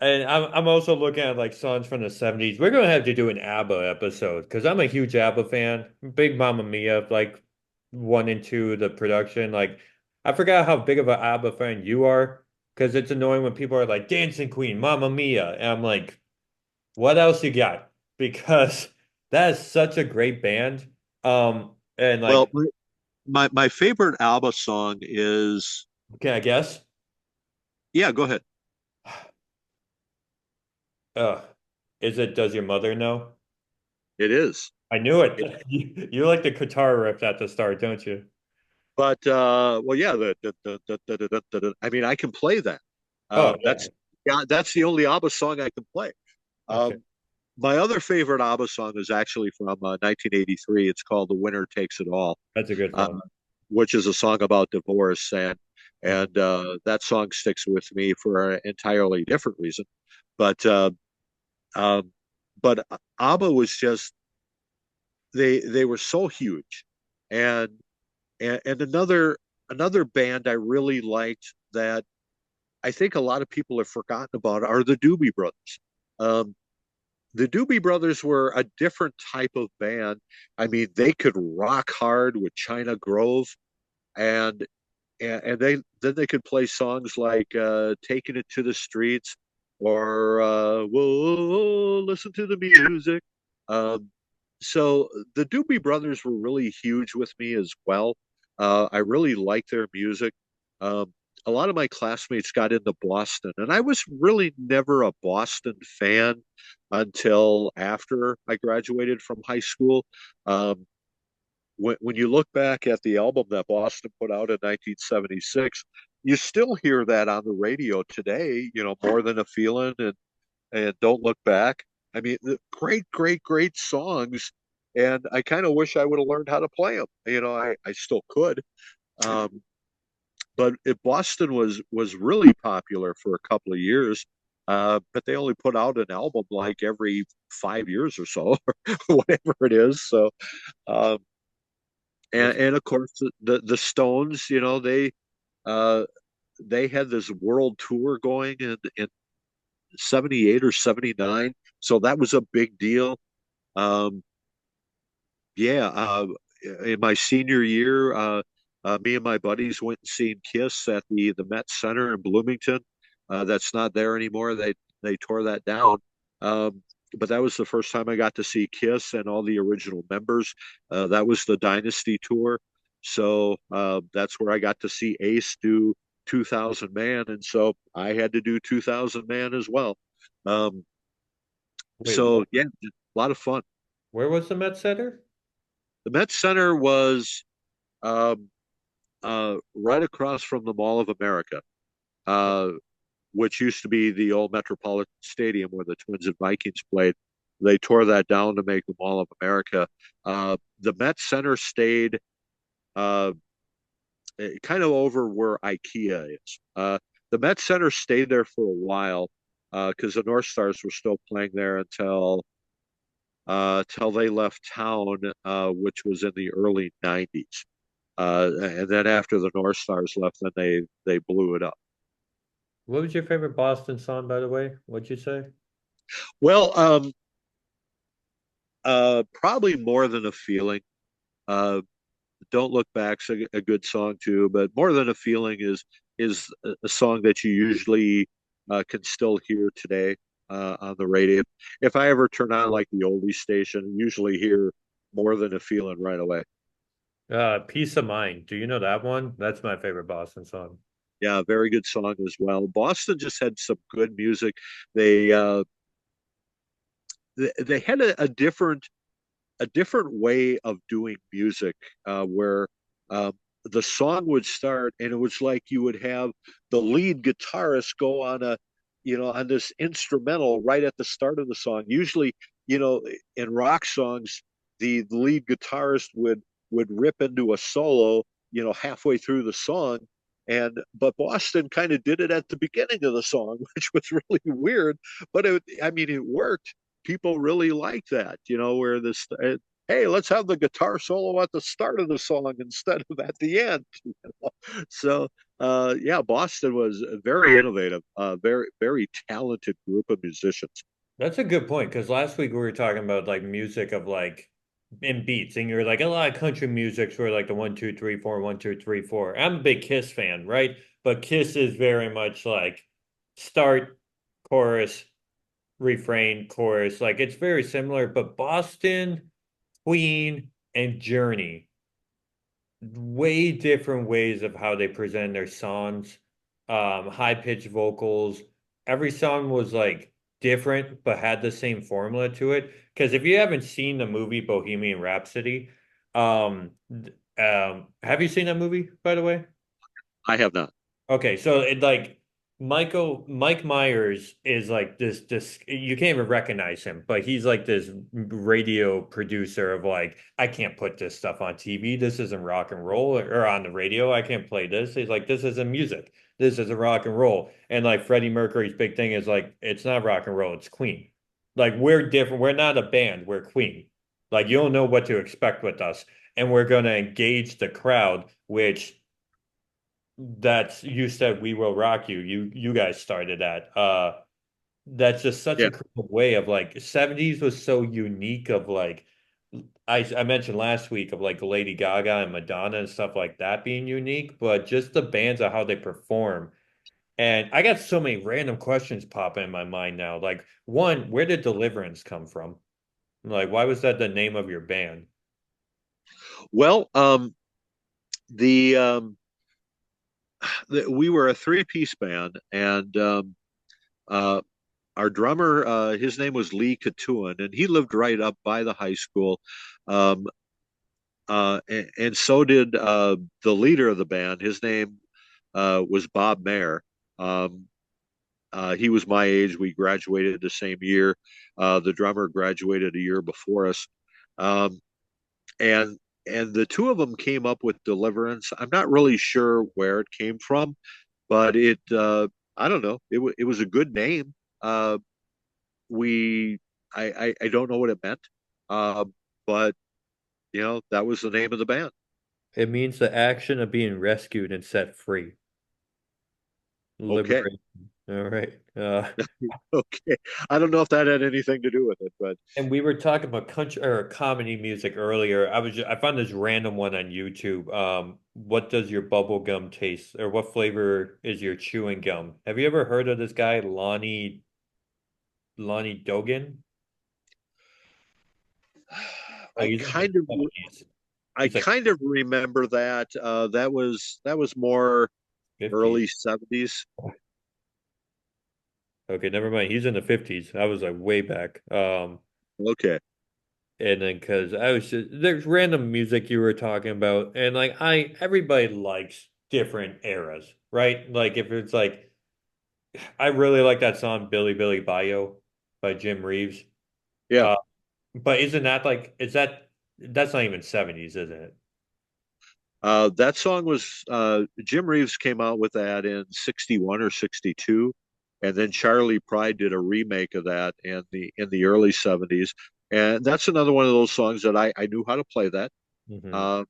and I'm also looking at like songs from the 70's. We're gonna have to do an ABBA episode because I'm a huge ABBA fan. Big Mamma Mia, like one and two, the production. Like I forgot how big of an ABBA fan you are because it's annoying when people are like Dancing Queen, Mamma Mia. And I'm like, what else you got? Because that is such a great band. And Well, like, my favorite ABBA song is, can I guess? yeah, go ahead. Uh, is it Does Your Mother Know? It is. I knew it. It, You like the guitar riff at the start, don't you? but well, yeah, I mean, I can play that. Oh yeah. That's yeah, that's the only ABBA song I can play. Okay. Um, my other favorite ABBA song is actually from 1983. It's called "The Winner Takes It All," That's a good uh, song. which is a song about divorce, and that song sticks with me for an entirely different reason. But um, but ABBA was just they were so huge, and and another band I really liked that I think a lot of people have forgotten about are the Doobie Brothers. Um, the Doobie Brothers were a different type of band. I mean, they could rock hard with China Grove, and they could play songs like "Taking It to the Streets" or "Whoa, Listen to the Music." Um, so the Doobie Brothers were really huge with me as well. I really like their music. Um, a lot of my classmates got into Boston, and I was really never a Boston fan until after I graduated from high school. Um, when you look back at the album that Boston put out in 1976, you still hear that on the radio today, More Than a Feeling and Don't Look Back. I mean, great, great, great songs. And I kind of wish I would have learned how to play them. I still could. Um, but Boston was really popular for a couple of years. But they only put out an album like every 5 years or so, or whatever it is. So, um, That's and of course the Stones, uh, they had this world tour going in 78 or 79, so that was a big deal. Um, yeah, in my senior year, me and my buddies went and seen Kiss at the Met Center in Bloomington. That's not there anymore. They tore that down. Um, but that was the first time I got to see Kiss and all the original members. That was the Dynasty tour. So that's where I got to see Ace do 2000 Man, and so I had to do 2000 Man as well. Um, wait, so yeah, a lot of fun. where was the Met Center? The Met Center was um, right across from the Mall of America, uh, which used to be the old Metropolitan Stadium where the Twins and Vikings played. They tore that down to make the Mall of America. The Met Center stayed uh, kind of over where IKEA is. The Met Center stayed there for a while because the North Stars were still playing there until till they left town, which was in the early 90s. And then after the North Stars left, then they blew it up. What was your favorite Boston song, by the way? What'd you say? Well, probably More Than a Feeling. Uh, Don't Look Back's a good song too, but More Than a Feeling is a song that you usually can still hear today on the radio. If I ever turn on like the oldie station, I usually hear More Than a Feeling right away. Peace of Mind. Do you know that one? That's my favorite Boston song. Yeah, very good song as well. Boston just had some good music. They uh, they had a different way of doing music where um, the song would start and it was like you would have the lead guitarist go on on this instrumental right at the start of the song. Usually, in rock songs, the lead guitarist would rip into a solo, halfway through the song. But Boston kind of did it at the beginning of the song, which was really weird. But I mean, it worked. People really like that, where this, hey, let's have the guitar solo at the start of the song instead of at the end. So, yeah, Boston was very innovative, very, very talented group of musicians. That's a good point because last week we were talking about like music of like in beats, and you're like a lot of country music's were like the 1 2 3 4 1 2 3 4. I'm a big Kiss fan, right? But Kiss is very much like start, chorus, refrain, chorus. Like it's very similar, but Boston, Queen, and Journey, way different ways of how they present their songs. High pitched vocals. Every song was like different, but had the same formula to it. Because if you haven't seen the movie Bohemian Rhapsody, have you seen that movie, by the way? I have not. Okay, so it like Mike Myers is like this you can't even recognize him, but he's like this radio producer of like I can't put this stuff on TV. This isn't rock and roll or on the radio. I can't play this. He's like this isn't music. This is a rock and roll. And like Freddie Mercury's big thing is like it's not rock and roll, it's Queen. Like we're different. We're not a band, we're Queen. Like you don't know what to expect with us. And we're gonna engage the crowd, which that's you said we will rock you. You guys started that. That's just such Yeah, a cool way of like 70s was so unique of like I mentioned last week of like Lady Gaga and Madonna and stuff like that being unique, but just the bands of how they perform. And I got so many random questions popping in my mind now. Like one, where did Deliverance come from? Like why was that the name of your band? well, the, we were a three-piece band, and uh, our drummer, his name was Lee Katuan, and he lived right up by the high school. Um, and so did the leader of the band. His name was Bob Mayer. Um, he was my age. We graduated the same year. The drummer graduated a year before us. Um, and and the two of them came up with Deliverance. I'm not really sure where it came from, but I don't know. It was a good name. We I don't know what it meant, uh, but that was the name of the band. It means the action of being rescued and set free. Okay, Liberation. All right. okay. I don't know if that had anything to do with it, but And we were talking about country or comedy music earlier. I found this random one on YouTube. What does your bubble gum taste, or what flavor is your chewing gum? Have you ever heard of this guy, Lonnie Dogan? Oh, I he's in his kind of 70s. I He's like kind of remember that. That was more 50s. early 70s. Okay, never mind. He's in the 50s. I was like way back. Okay. And then because I was just there's random music you were talking about, and like everybody likes different eras, right? Like if it's like I really like that song Billy Billy Bayo by Jim Reeves. Yeah. Uh, but isn't that like is that that's not even 70s, isn't it? That song was Jim Reeves came out with that in 61 or 62, and then Charlie Pride did a remake of that in the early 70s. And that's another one of those songs that I knew how to play that. Hmm.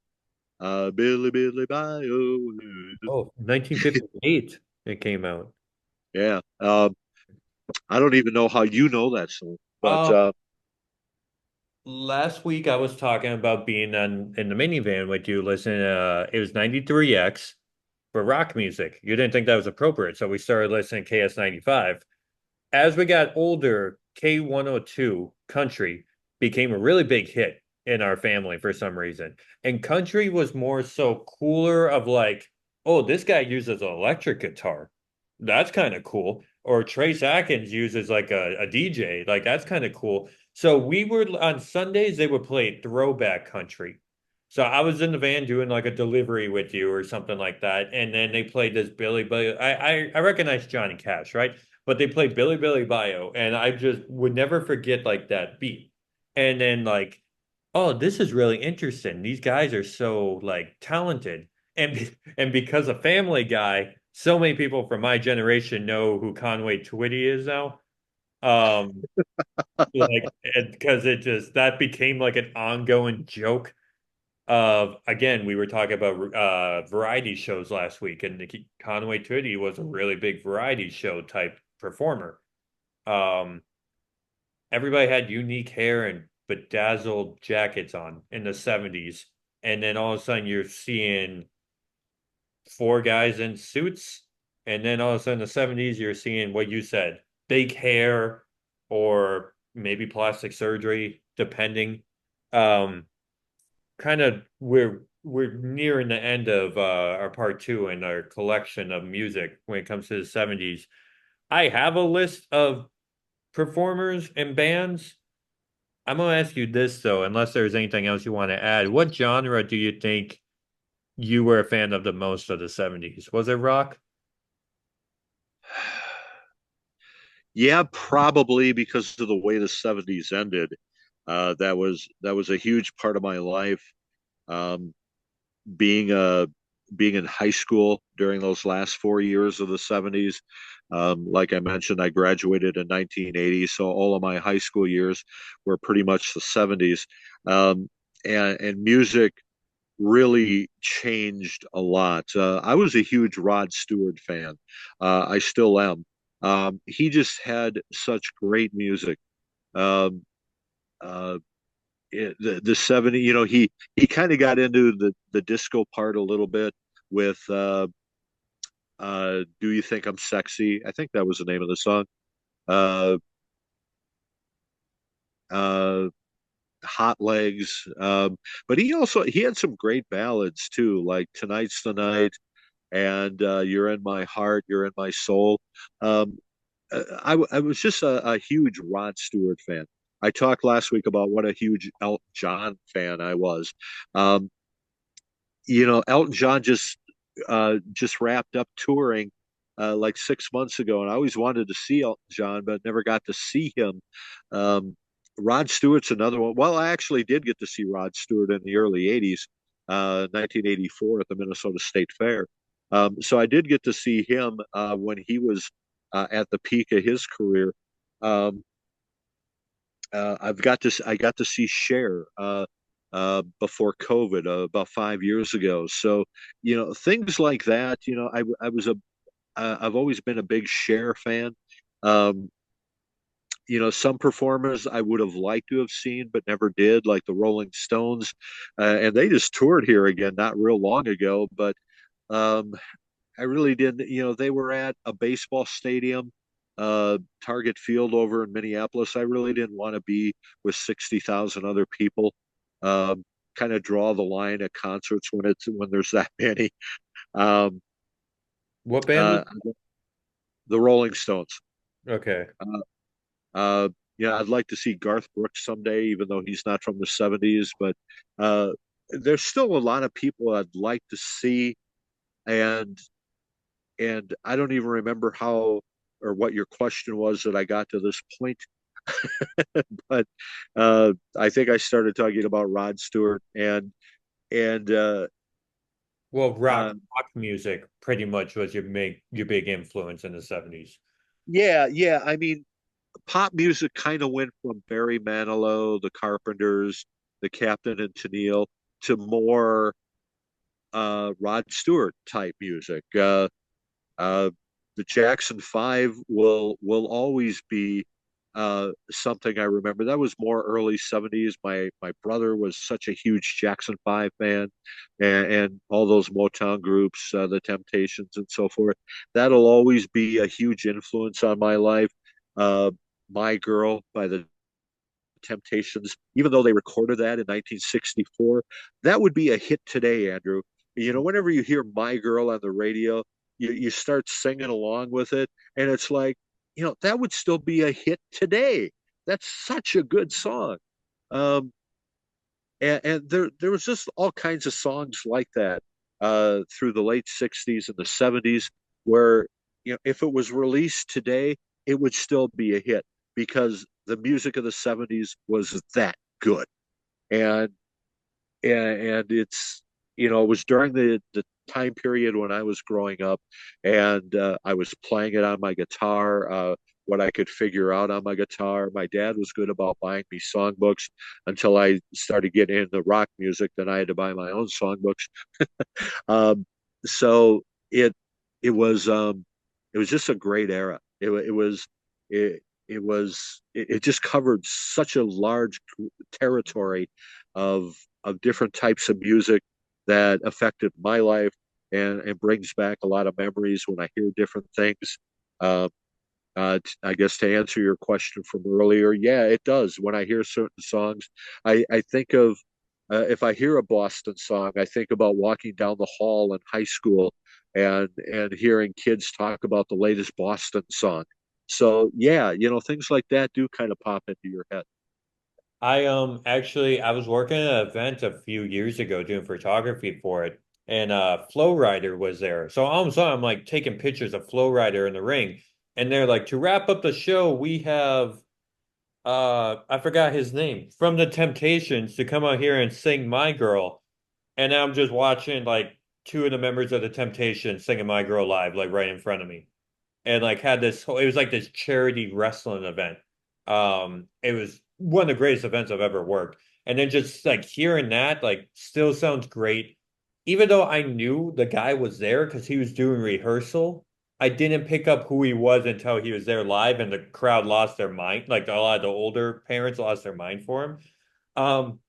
Uh, Billy Billy Bio. Oh, 1958 it came out. Yeah. I don't even know how you know that song, but Uh, Last week I was talking about being on in the minivan with you listening it was 93X for rock music. You didn't think that was appropriate, so we started listening to KS95. As we got older, K102 country became a really big hit in our family for some reason. And country was more so cooler of like, oh, this guy uses an electric guitar. That's kind of cool. Or Trace Atkins uses like a DJ. Like that's kind of cool. So we were on Sundays, they would play throwback country. So I was in the van doing like a delivery with you or something like that. And then they played this Billy. I recognize Johnny Cash, right? But they played Billy Billy Bio, and I just would never forget like that beat. And then like, oh, this is really interesting. These guys are so like talented. And because a Family Guy, so many people from my generation know who Conway Twitty is now. Um, like because it just that became like an ongoing joke of again, we were talking about variety shows last week, and Conway Twitty was a really big variety show type performer. Um, Everybody had unique hair and bedazzled jackets on in the 70's. And then all of a sudden you're seeing four guys in suits. And then all of a sudden in the 70's, you're seeing what you said, big hair or maybe plastic surgery, depending. Um, Kind of we're nearing the end of our part two in our collection of music when it comes to the 70's. I have a list of performers and bands. I'm gonna ask you this though, unless there's anything else you want to add. What genre do you think you were a fan of the most of the 70's? Was it rock? yeah, probably because of the way the '70s ended. That was a huge part of my life. Um, being being in high school during those last 4 years of the '70s. Like I mentioned, I graduated in 1980, so all of my high school years were pretty much the '70s. Um, and music really changed a lot. I was a huge Rod Stewart fan. I still am. He just had such great music. Um, uh, the 70, he kind of got into the disco part a little bit with Do You Think I'm Sexy? I think that was the name of the song. Uh, uh, Hot Legs. But he had some great ballads too, like Tonight's the Night and You're in My Heart, You're in My Soul. Um, I was just a huge Rod Stewart fan. I talked last week about what a huge Elton John fan I was. Um, Elton John just wrapped up touring like 6 months ago, and I always wanted to see Elton John, but never got to see him. Um, Rod Stewart's another one. Well, I actually did get to see Rod Stewart in the early '80s, 1984 at the Minnesota State Fair. So I did get to see him when he was at the peak of his career. Um, I got to see Cher before COVID about 5 years ago. So things like that. I've always been a big Cher fan. Um, some performers I would have liked to have seen but never did, like the Rolling Stones, and they just toured here again not real long ago. But um, I really didn't. They were at a baseball stadium, Target Field over in Minneapolis. I really didn't want to be with 60,000 other people. Um, kind of draw the line at concerts when there's that many. Um, What band was uh, the Rolling Stones. okay. Uh, uh, yeah, I'd like to see Garth Brooks someday, even though he's not from the '70s. But uh, there's still a lot of people I'd like to see, and I don't even remember how or what your question was that I got to this point. But I think I started talking about Rod Stewart and Well, uh, rock music pretty much was your big influence in the 70's. yeah, yeah. I mean, pop music kind of went from Barry Manilow, the Carpenters, the Captain and Tennille to more Rod Stewart type music. Uh, the Jackson Five will always be something I remember. That was more early '70s. My brother was such a huge Jackson Five fan, and all those Motown groups, the Temptations, and so forth. That'll always be a huge influence on my life. Uh, My Girl by the Temptations, even though they recorded that in 1964, that would be a hit today, Andrew. You know, whenever you hear My Girl on the radio, you start singing along with it, and it's like, that would still be a hit today. That's such a good song. Um, and there was just all kinds of songs like that through the late 60s and the 70s where if it was released today it would still be a hit because the music of the 70s was that good. And and it's it was during the time period when I was growing up, and I was playing it on my guitar, what I could figure out on my guitar. My dad was good about buying me songbooks until I started getting into rock music. Then I had to buy my own songbooks. So it it was just a great era. It just covered such a large territory of different types of music that affected my life, and brings back a lot of memories when I hear different things. Um, I guess to answer your question from earlier, yeah, it does. When I hear certain songs, I think of if I hear a Boston song, I think about walking down the hall in high school and hearing kids talk about the latest Boston song. So yeah, things like that do kind of pop into your head. I actually I was working at an event a few years ago doing photography for it, and Flow Rider was there. So all of a sudden I'm like taking pictures of Flow Rider in the ring, and they're like, to wrap up the show, we have I forgot his name from the Temptations to come out here and sing My Girl. And I'm just watching like two of the members of the Temptations singing My Girl live, like right in front of me. And like had this whole, it was like this charity wrestling event. It was one of the greatest events I've ever worked. And then just like hearing that, like still sounds great. Even though I knew the guy was there because he was doing rehearsal, I didn't pick up who he was until he was there live and the crowd lost their mind. Like a lot of the older parents lost their mind for him. Um,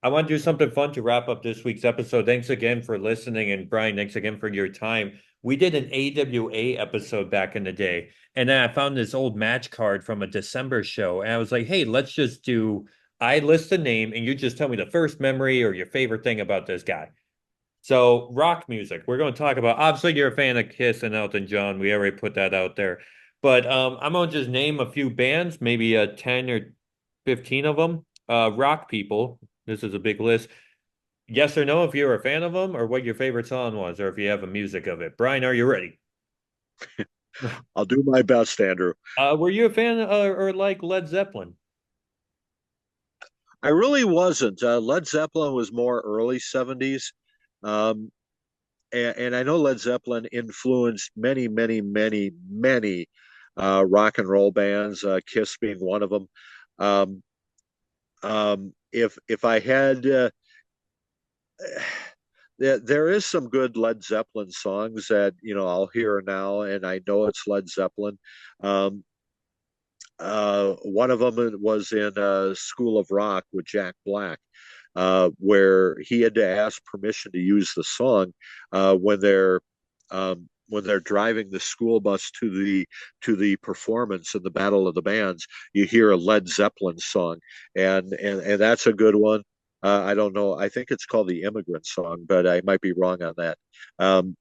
I want to do something fun to wrap up this week's episode. Thanks again for listening. And Brian, thanks again for your time. We did an AWA episode back in the day. And then I found this old match card from a December show. And I was like, hey, let's just do, I list a name and you just tell me the first memory or your favorite thing about this guy. So, rock music. We're going to talk about, obviously, you're a fan of Kiss and Elton John. We already put that out there. But I'm going to just name a few bands, maybe 10 or 15 of them, rock people. This is a big list. Yes or no if you're a fan of them or what your favorite song was or if you have a music of it. Brian, are you ready? I'll do my best, Andrew. Were you a fan or like Led Zeppelin? I really wasn't. Led Zeppelin was more early '70s. Um, and I know Led Zeppelin influenced many, many, many, many rock and roll bands, Kiss being one of them. Um, if I had, there is some good Led Zeppelin songs that I'll hear now, and I know it's Led Zeppelin. Um, One of them was in School of Rock with Jack Black, where he had to ask permission to use the song when they're driving the school bus to the performance in the Battle of the Bands. You hear a Led Zeppelin song, and that's a good one. I don't know. I think it's called the Immigrant Song, but I might be wrong on that. Um,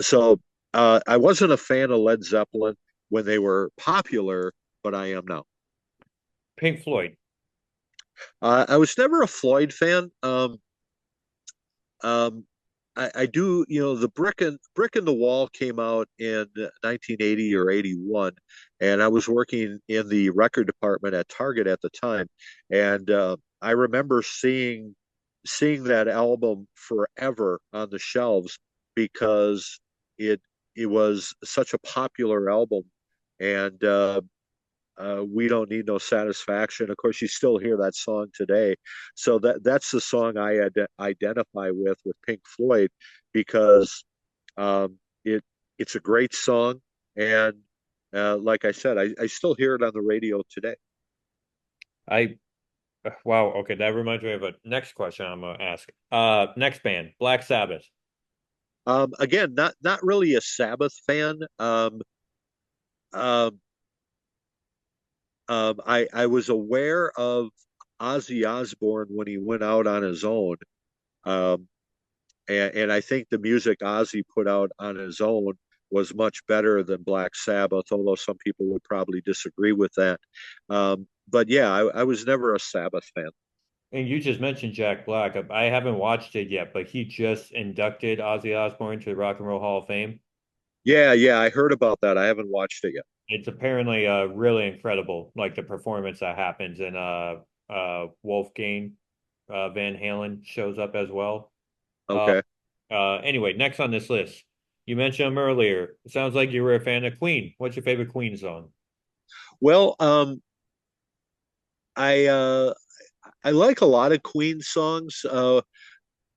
so I wasn't a fan of Led Zeppelin when they were popular, but I am now. Pink Floyd. I was never a Floyd fan. Um, I do, the Brick in the Wall came out in 1980 or 81, and I was working in the record department at Target at the time, and I remember seeing that album forever on the shelves because it it was such a popular album, and We Don't Need No Satisfaction. Of course, you still hear that song today. So that's the song I identify with Pink Floyd because it it's a great song, and like I said, I still hear it on the radio today. I wow, okay, that reminds me of a next question I'm gonna ask. Next band, Black Sabbath. Again, not really a Sabbath fan. Um, I was aware of Ozzy Osbourne when he went out on his own, um, and I think the music Ozzy put out on his own was much better than Black Sabbath, although some people would probably disagree with that. But yeah, I was never a Sabbath fan. And you just mentioned Jack Black. I haven't watched it yet, but he just inducted Ozzy Osbourne to the Rock and Roll Hall of Fame. Yeah, I heard about that. I haven't watched it yet. It's apparently really incredible, like the performance that happens, and Wolfgang Van Halen shows up as well. Uh, Okay. anyway, next on this list, you mentioned him earlier. It sounds like you were a fan of Queen. What's your favorite Queen song? Well, I I like a lot of Queen songs.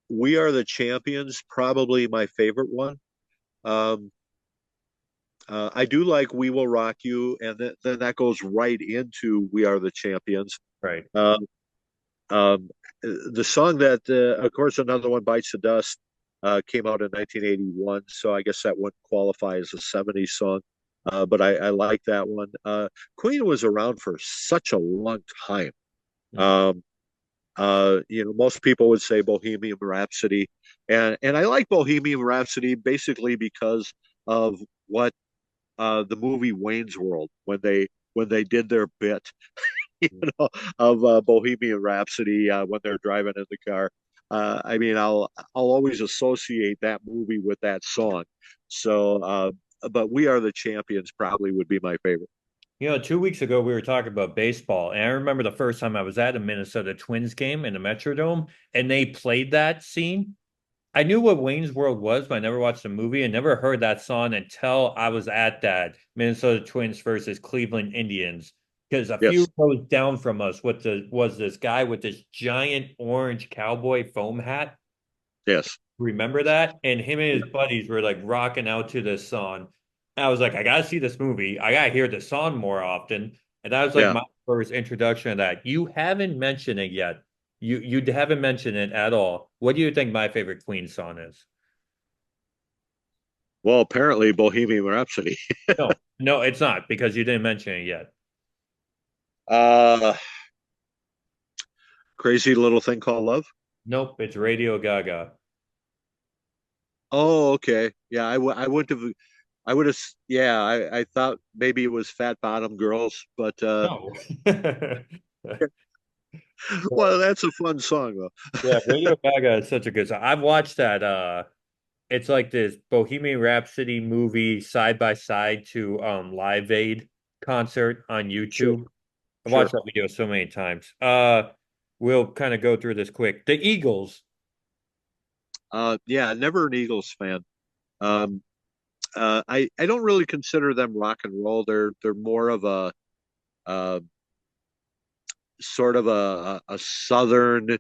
We Are the Champions, probably my favorite one. Um, I do like We Will Rock You, and then that goes right into We Are the Champions. Right. Um, um, the song that, of course, another one, Bites the Dust, came out in 1981, so I guess that wouldn't qualify as a 70s song. But I like that one. Queen was around for such a long time. Mhm. Um, most people would say Bohemian Rhapsody, and I like Bohemian Rhapsody basically because of what the movie Wayne's World when they did their bit, you know, of Bohemian Rhapsody when they're driving in the car. I mean, I'll always associate that movie with that song. So, but We Are the Champions probably would be my favorite. 2 weeks ago we were talking about baseball, and I remember the first time I was at a Minnesota Twins game in the Metrodome, and they played that scene. I knew what Wayne's World was, but I never watched the movie and never heard that song until I was at that Minnesota Twins versus Cleveland Indians. Because a few Yes, rows down from us was this guy with this giant orange cowboy foam hat. yes, Remember that? And him and his buddies were like rocking out to this song. And I was like, I gotta see this movie. I gotta hear the song more often. And that was like yeah. my first introduction to that. You haven't mentioned it yet. You haven't mentioned it at all. What do you think my favorite Queen song is? Well, apparently Bohemian Rhapsody. No, no, it's not because you didn't mention it yet. Uh, Crazy Little Thing Called Love. Nope, it's Radio Gaga. Oh, okay. Yeah, I wouldn't have. I would have. Yeah, I thought maybe it was Fat Bottom Girls, but No. well, that's a fun song though. Yeah, Radio Gaga is such a good song. I've watched that. It's like this Bohemian Rhapsody movie side by side to Live Aid concert on Sure, YouTube. I've sure. watched that video so many times. We'll kind of go through this quick. The Eagles. Yeah, never an Eagles fan. Um, I don't really consider them rock and roll. They're more of a uh, sort of a southern.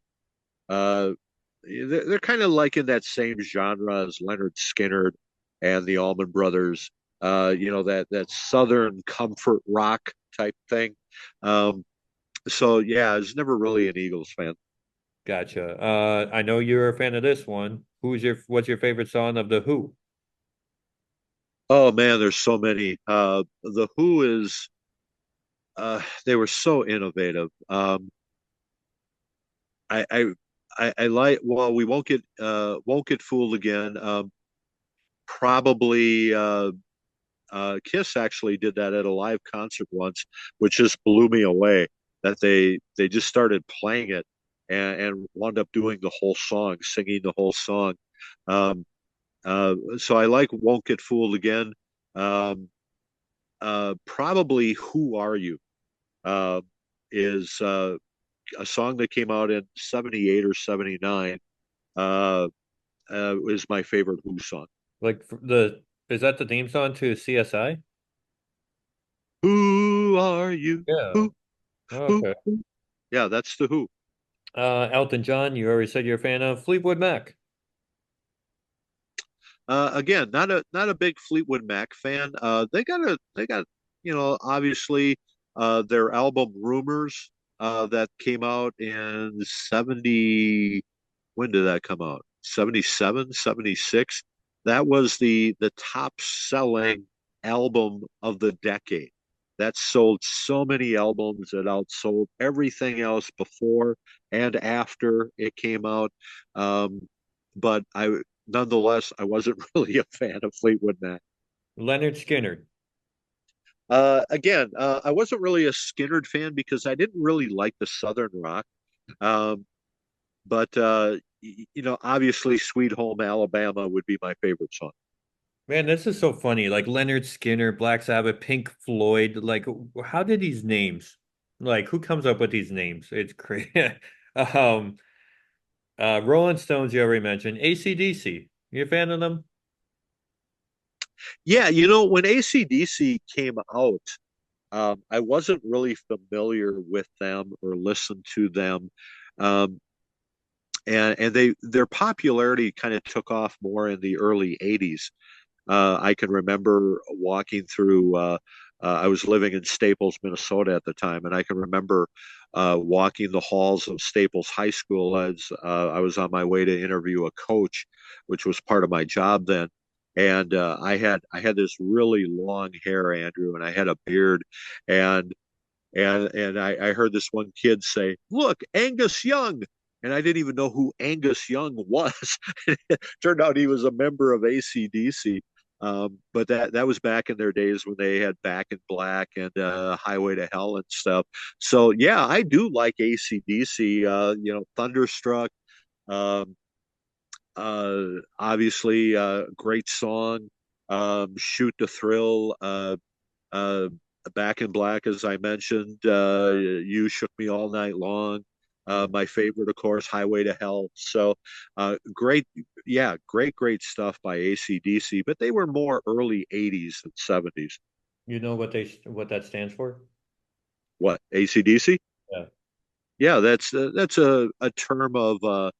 They're kind of like in that same genre as Leonard Skinner and the Allman Brothers. That southern comfort rock type thing. Um, so yeah, I was never really an Eagles fan. Gotcha. I know you're a fan of this one. What's your favorite song of the Who? Oh man, there's so many. The Who is they were so innovative. I, I I like. Well, we won't get fooled again. Probably Kiss actually did that at a live concert once, which just blew me away. That they just started playing it and wound up doing the whole song, singing the whole song. Um, so I like "Won't Get Fooled Again." Um, Probably "Who Are You" uh, is a song that came out in '78 or '79. Is my favorite Who song. Like the is that the theme song to CSI? Who Who are you? Yeah. Who, Okay. who? Yeah, that's the Who. Elton John, you already said you're a fan of Fleetwood Mac. Again, not a big Fleetwood Mac fan. They got obviously their album Rumors that came out in 70. When did that come out? 77, 76. That was the top selling album of the decade. That sold so many albums that outsold everything else before and after it came out. Um, but nonetheless, I wasn't really a fan of Fleetwood Mac. Leonard Skinner. Again, I wasn't really a Skinnerd fan because I didn't really like the Southern rock. Um, but obviously, Sweet Home Alabama would be my favorite song. Man, this is so funny. Like Leonard Skinner, Black Sabbath, Pink Floyd. Like, how did these names? Like, who comes up with these names? It's crazy. um, Rolling Stones, you already mentioned. AC/DC. You a fan of them? Yeah, when AC/DC came out, I wasn't really familiar with them or listened to them. Um, and their popularity kind of took off more in the early 80s. I can remember walking through, I was living in Staples, Minnesota at the time, and I can remember walking the halls of Staples High School as I was on my way to interview a coach, which was part of my job then. And I had this really long hair, Andrew, and I had a beard, and I heard this one kid say, "Look, Angus Young." And I didn't even know who Angus Young was. It turned out he was a member of AC/DC. But that was back in their days when they had Back in Black and Highway to Hell and stuff. So yeah, I do like AC/DC. Thunderstruck. Um, Obviously, great song. Shoot to Thrill. Uh, Back in Black, as I mentioned, You Shook Me All Night Long. My favorite, of course, Highway to Hell. So great, yeah, great stuff by AC/DC, but they were more early 80s and 70s. You know what that stands for? What, AC/DC? Yeah. Yeah, that's a term of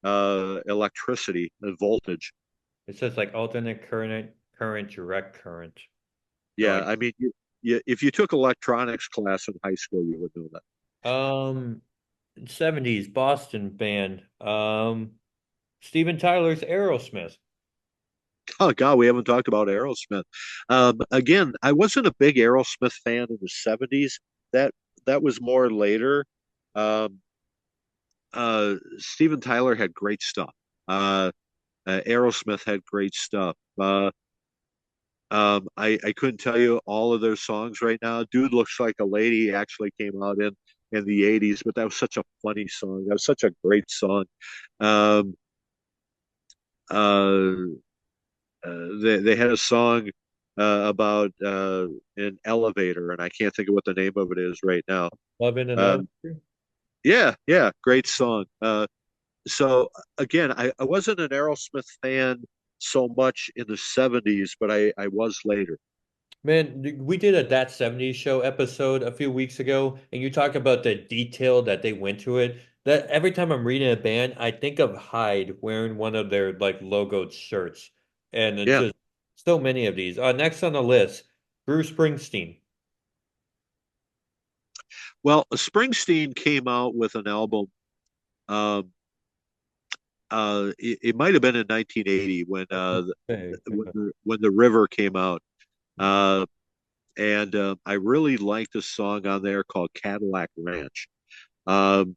electricity and voltage. It says like alternate current, direct current. So Yeah, like I mean, if you took electronics class in high school, you would know that. um 70s Boston band. Steven Tyler's Aerosmith. Oh God, we haven't talked about Aerosmith. Again, I wasn't a big Aerosmith fan in the 70s. That that was more later. Um, Steven Tyler had great stuff. Aerosmith had great stuff. I couldn't tell you all of their songs right now. Dude Looks Like a Lady actually came out in the 80s, but that was such a funny song. That was such a great song. Um, uh, they had a song about an elevator, and I can't think of what the name of it is right now. Love in an Uh, elevator. yeah, great song. So again, I wasn't an Aerosmith fan so much in the 70s, but I was later. Man, we did a That 70s Show episode a few weeks ago, and you talk about the detail that they went to it. That every time I'm reading a band, I think of Hyde wearing one of their like logoed shirts. And it's Yeah. just so many of these. Next on the list, Bruce Springsteen. Well, Springsteen came out with an album. Um, it might have been in 1980 Hey, when the River came out. Uh, and I really liked a song on there called Cadillac Ranch. Um,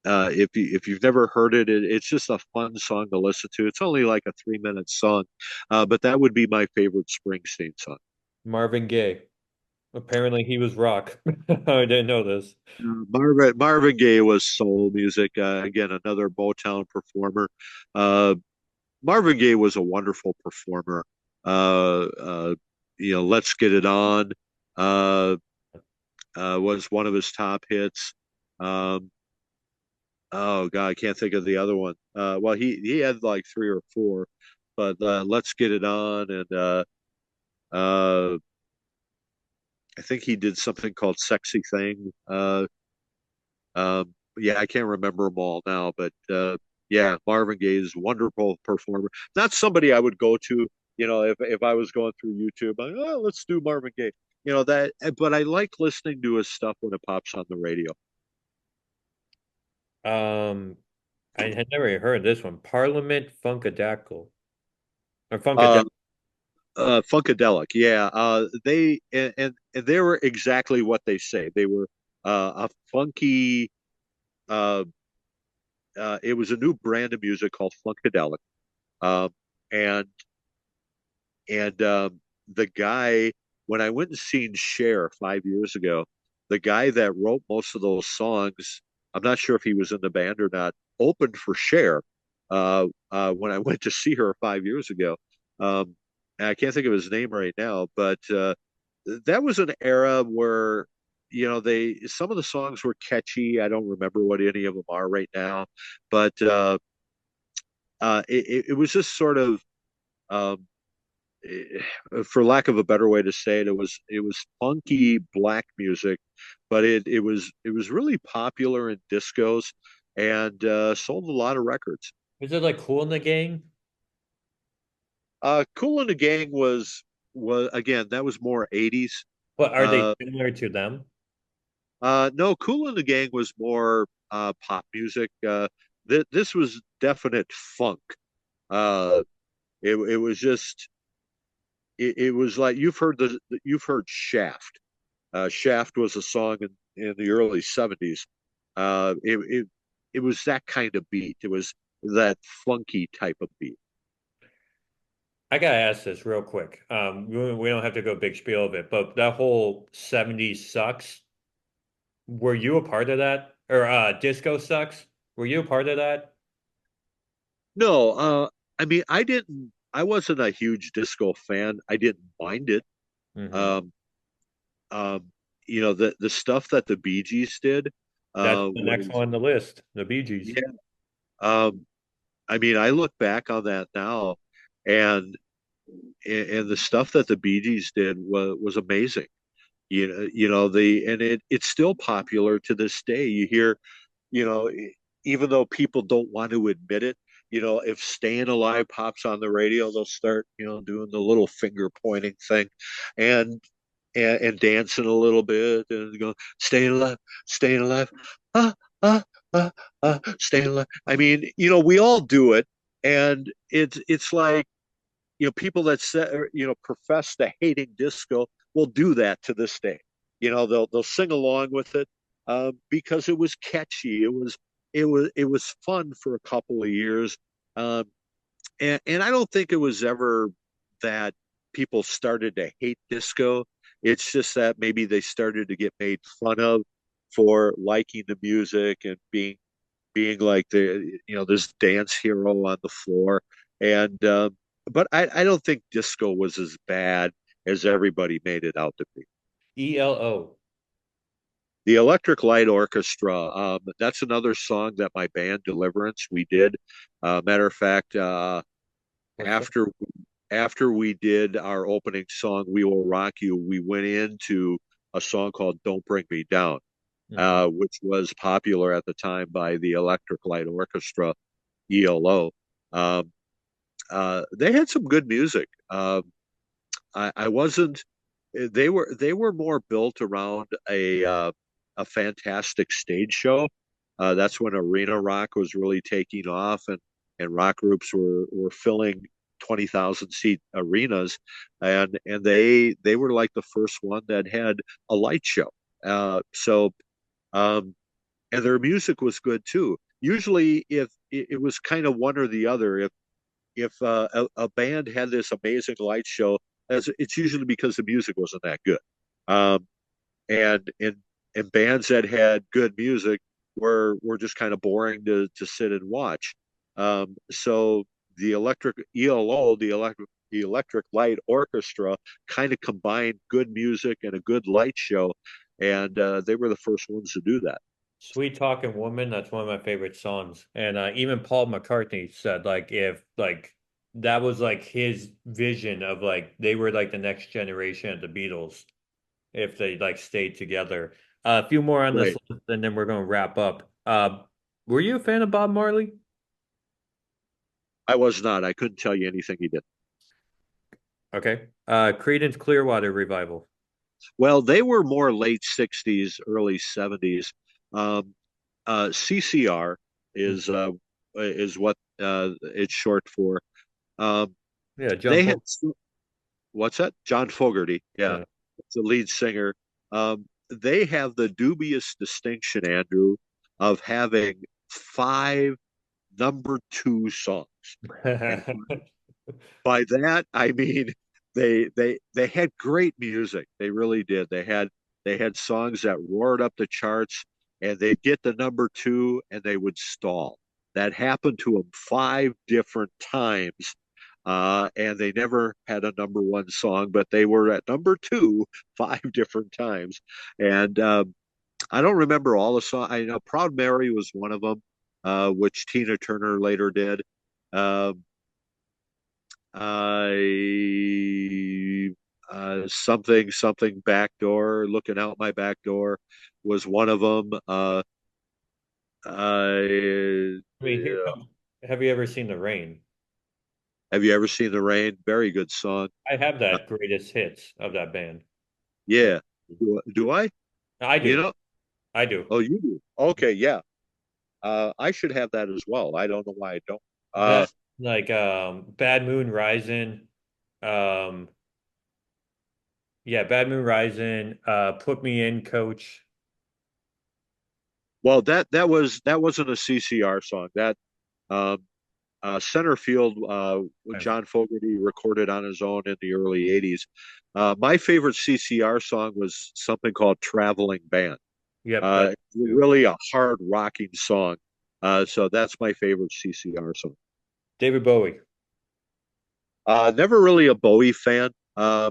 if you've never heard it's just a fun song to listen to. It's only like a 3 minute song, but that would be my favorite Springsteen song. Marvin Gaye. Apparently he was rock. I didn't know this. Marvin Gaye was soul music. Again, another Motown performer. Uh, Marvin Gaye was a wonderful performer. Let's Get It On uh, was one of his top hits. Um, oh God, I can't think of the other one. Well, he had like three or four, but Let's Get It On and uh, I think he did something called Sexy Thing. Yeah, I can't remember them all now, but yeah, Marvin Gaye is a wonderful performer. Not somebody I would go to, if I was going through YouTube, like, oh, let's do Marvin Gaye. That, but I like listening to his stuff when it pops on the radio. Um, I had never heard this one. Parliament Funkadactyl or Uh, Funkadelic. Funkadelic, yeah. And they were exactly what they say. They were a funky. Uh, it was a new brand of music called Funkadelic, um, and and the guy, when I went and seen Cher 5 years ago, the guy that wrote most of those songs, I'm not sure if he was in the band or not, opened for Cher when I went to see her 5 years ago. And I can't think of his name right now, but that was an era where they some of the songs were catchy. I don't remember what any of them are right now, but it was just sort of um, for lack of a better way to say it, it was funky black music, but it was really popular in discos and sold a lot of records. Is it like Cool in the Gang? Cool and the Gang was again, that was more 80s. But are they Uh, similar to them? no, Cool and the Gang was more pop music. This was definite funk. Uh, it was just it was like you've heard Shaft. Shaft was a song in the early 70's. It was that kind of beat. It was that funky type of beat. I gotta ask this real quick. We don't have to go big spiel of it, but that whole 70s sucks. Were you a part of that? Or disco sucks? Were you a part of that? No, I mean, I wasn't a huge disco fan. I didn't mind it. Hmm. Um, um, the stuff that the Bee Gees did That's the next was, one on the list, the Bee Gees. yeah. Um, I mean, I look back on that now, and and the stuff that the Bee Gees did was amazing. And it's still popular to this day. You hear, you know, even though people don't want to admit it, if Staying Alive pops on the radio, they'll start, doing the little finger pointing thing, and and dancing a little bit and go, staying alive, ah, ah, staying alive. I mean, we all do it, and it's like, people that say, profess to hating disco will do that to this day. They'll sing along with it because it was catchy. It was fun for a couple of years, um, and I don't think it was ever that people started to hate disco. It's just that maybe they started to get made fun of for liking the music and being like this dance hero on the floor. And but I don't think disco was as bad as everybody made it out to be. ELO. The Electric Light Orchestra, that's another song that my band Deliverance we did. Matter of fact, What's that? after after we did our opening song, "We Will Rock You," we went into a song called "Don't Bring Me Down," Hmm. which was popular at the time by the Electric Light Orchestra, ELO. Um, they had some good music. I wasn't. They were more built around a fantastic stage show. That's when arena rock was really taking off, and rock groups were filling 20,000 seat arenas, and they were like the first one that had a light show. So um, and their music was good too. Usually, if it was kind of one or the other, if a band had this amazing light show, as it's usually because the music wasn't that good. Um, and bands that had good music were just kind of boring to sit and watch. So the electric ELO, the Electric Light Orchestra, kind of combined good music and a good light show, and they were the first ones to do that. Sweet Talking Woman, that's one of my favorite songs. And even Paul McCartney said like if like that was like his vision of like they were like the next generation of the Beatles. if they like stayed together. A few more on this Right. list, and then we're going to wrap up. Were you a fan of Bob Marley? I was not. I couldn't tell you anything he did. Okay. Creedence Clearwater Revival. Well, they were more late 60s, early 70s. Um, CCR is uh, is what it's short for. Um, Yeah, John they had Paul. what's that? John Fogerty. Yeah, Yeah. it's the lead singer. They have the dubious distinction, Andrew, of having five number 2 songs. And by that, I mean they had great music. They really did. They had songs that roared up the charts, and they'd get the number 2 and they would stall. That happened to them 5 different times. And they never had a number 1 song, but they were at number 2 5 different times. And I don't remember all the songs. I know "Proud Mary" was one of them, which Tina Turner later did. Um, I something back door, looking out my back door was one of them. I I mean, here comes. Have you ever seen The Rain? Have you ever seen the rain? Very good song. I have Uh, that greatest hits of that band. So yeah. Do I? I You do. know? I do. Oh, you do. Okay, yeah. I should have that as well. I don't know why I don't. That like Bad Moon Rising. Um yeah, Bad Moon Rising, Put Me In, Coach. Well, that wasn't a CCR song. That um, center field, John Fogerty recorded on his own in the early 80s. My favorite CCR song was something called Traveling Band. Yep, that too. Really a hard rocking song. So that's my favorite CCR song. David Bowie. Never really a Bowie fan. I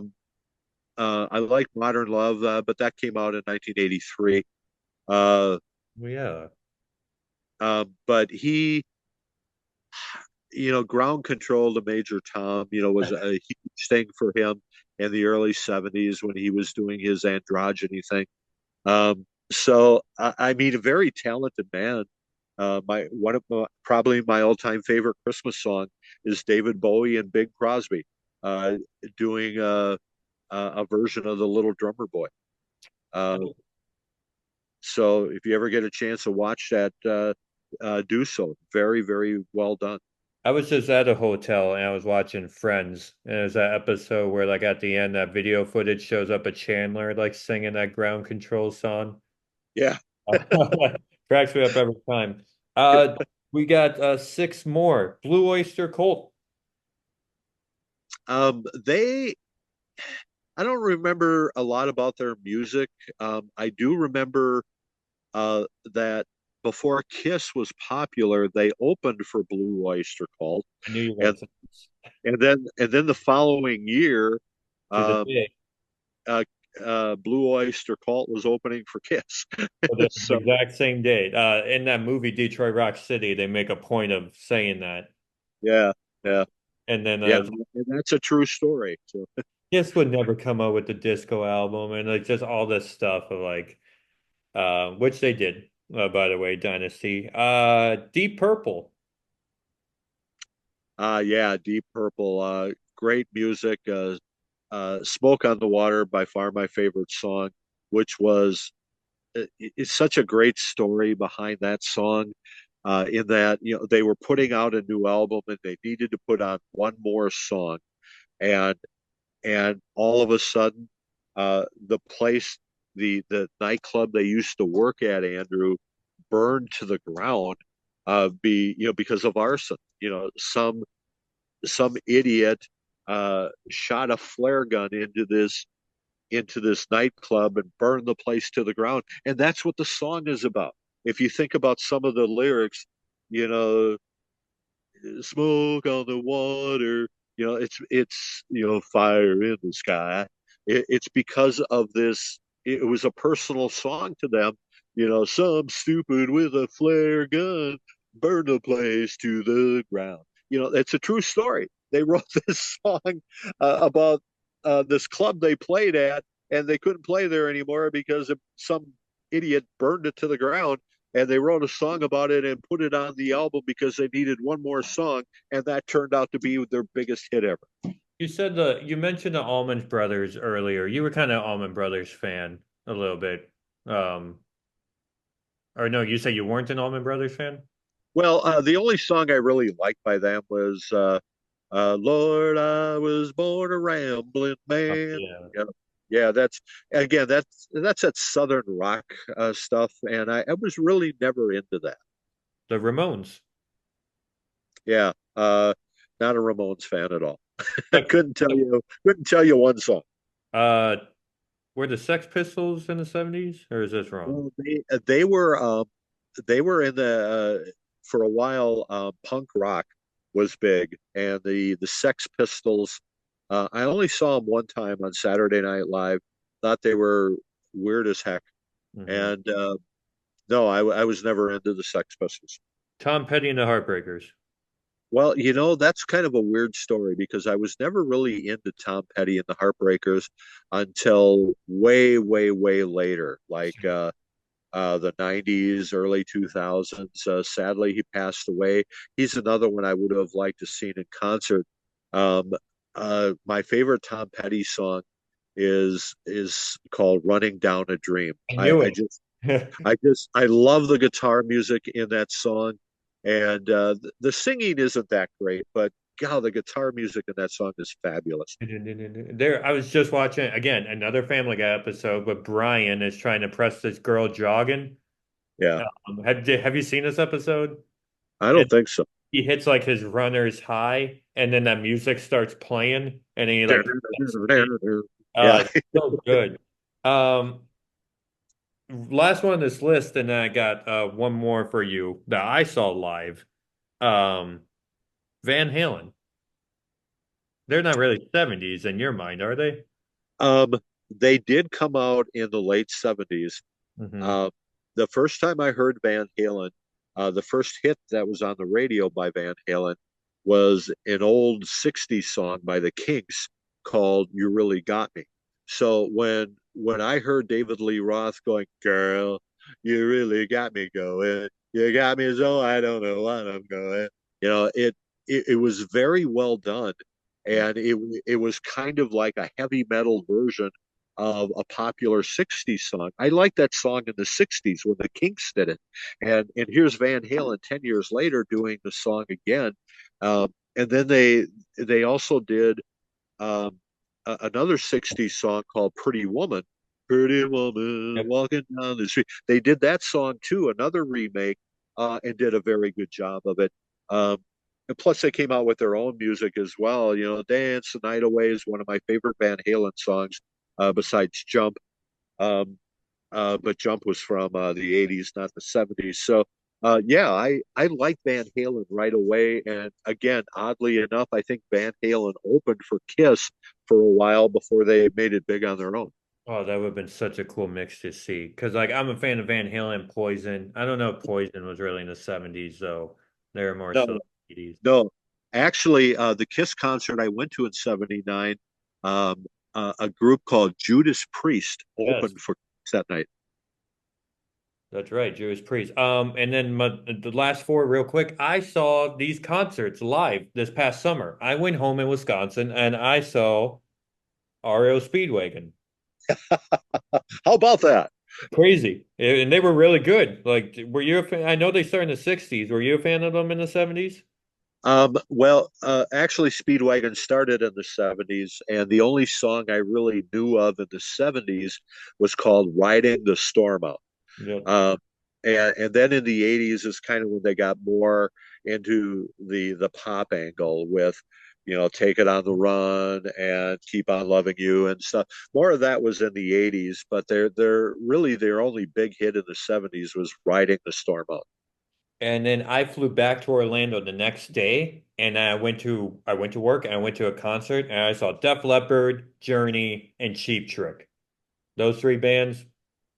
like Modern Love, but that came out in 1983. Uh, Well, yeah. but Ground Control to Major Tom, was a huge thing for him in the early 70s when he was doing his androgyny thing. I mean, a very talented man. Probably my all-time favorite Christmas song is David Bowie and Bing Crosby uh, doing a version of the Little Drummer Boy. Uh, so if you ever get a chance to watch that, do so. Very, very well done. I was just at a hotel and I was watching Friends, and there's that episode where like at the end that video footage shows up a Chandler like singing that ground control song. Yeah. Cracks me up every time. Uh we got six more. Blue Oyster Cult. They I don't remember a lot about their music. I do remember that before Kiss was popular, they opened for Blue Oyster Cult, I knew you were and gonna say this. and then the following year, To the um, day. uh, Blue Oyster Cult was opening for Kiss. For the So exact same day. In that movie Detroit Rock City, they make a point of saying that. yeah, yeah, And then yeah, and that's a true story. So Kiss would never come out with the disco album and like just all this stuff of like which they did, by the way, Dynasty. Deep Purple. yeah, Deep Purple, great music. Smoke on the Water, by far my favorite song, which was it's such a great story behind that song. In that they were putting out a new album and they needed to put on one more song, and all of a sudden, the place, the nightclub they used to work at, Andrew, burned to the ground, because of arson. Some idiot shot a flare gun into this nightclub and burned the place to the ground. And that's what the song is about. If you think about some of the lyrics, you know, smoke on the water, it's fire in the sky. It's because of this. It was a personal song to them. Some stupid with a flare gun burned the place to the ground. It's a true story. They wrote this song about this club they played at, and they couldn't play there anymore because some idiot burned it to the ground. And they wrote a song about it and put it on the album because they needed one more song, and that turned out to be their biggest hit ever. You mentioned the Allman Brothers earlier. You were kind of Allman Brothers fan a little bit. Um, or no, you say you weren't an Allman Brothers fan? Well, the only song I really liked by them was "Lord, I was born a rambling man." Yeah. Yeah, yeah, that's again, that's that Southern rock stuff, and I was really never into that. The Ramones. Yeah, not a Ramones fan at all. Like, Couldn't tell you one song. uh, were the Sex Pistols in the 70s, or is this wrong? Well, they were in the for a while. Punk rock was big, and the Sex Pistols. I only saw them one time on Saturday Night Live. Thought they were weird as heck, Hmm. and no, I was never into the Sex Pistols. Tom Petty and the Heartbreakers. Well, that's kind of a weird story because I was never really into Tom Petty and the Heartbreakers until way, way, way later, like the 90s, early 2000s. Sadly, he passed away. He's another one I would have liked to seen in concert. Um, my favorite Tom Petty song is called "Running Down a Dream." I knew it. I love the guitar music in that song, and the singing isn't that great, but God, the guitar music in that song is fabulous. There, I was just watching again another Family Guy episode, but Brian is trying to press this girl jogging. Yeah, Have you seen this episode? I And don't think so. he hits like his runner's high, and then that music starts playing, and then he like Yeah. it's so good. Um, Last one on this list, and then I got one more for you that I saw live. Um, Van Halen. They're not really 70's in your mind, are they? Um, they did come out in the late 70s. Hmm. Uh, the first time I heard Van Halen, the first hit that was on the radio by Van Halen was an old 60s song by the Kinks called "You Really Got Me." So when I heard David Lee Roth going, "Girl, you really got me going. You got me so I don't know what I'm going." It was very well done, and it was kind of like a heavy metal version of a popular 60s song. I like that song in the 60s when the Kinks did it. And here's Van Halen 10 years later doing the song again. And then they also did another 60s song called Pretty Woman. Pretty Woman Yep. walking down the street. They did that song too, another remake, and did a very good job of it. Um, and plus, they came out with their own music as well. "Dance the Night Away" is one of my favorite Van Halen songs, besides "Jump." Um, but "Jump" was from the '80s, not the '70s. So, yeah, I like Van Halen right away. And again, oddly enough, I think Van Halen opened for Kiss for a while before they made it big on their own. Oh, that would have been such a cool mix to see. Because like I'm a fan of Van Halen, Poison. I don't know if Poison was really in the 70's though. They were more No, so 80's. no, actually, the Kiss concert I went to in '79, um, a group called Judas Priest Yes, opened for Kiss that night. that's right, Jewish Priest. And then the last four, real quick. I saw these concerts live this past summer. I went home in Wisconsin and I saw REO Speedwagon. How about that? Crazy. And they were really good. Like, were you a fan? I know they started in the 60's. Were you a fan of them in the 70's? Well, actually, Speedwagon started in the '70s, and the only song I really knew of in the '70s was called "Riding the Storm Out." Yep. Um, and then in the '80s is kind of when they got more into the pop angle with, "Take It on the Run" and "Keep on Loving You" and stuff. More of that was in the '80s, but they're really their only big hit in the '70s was "Riding the Storm Out." And then I flew back to Orlando the next day, and I went to work and I went to a concert, and I saw Def Leppard, Journey, and Cheap Trick. Those three bands,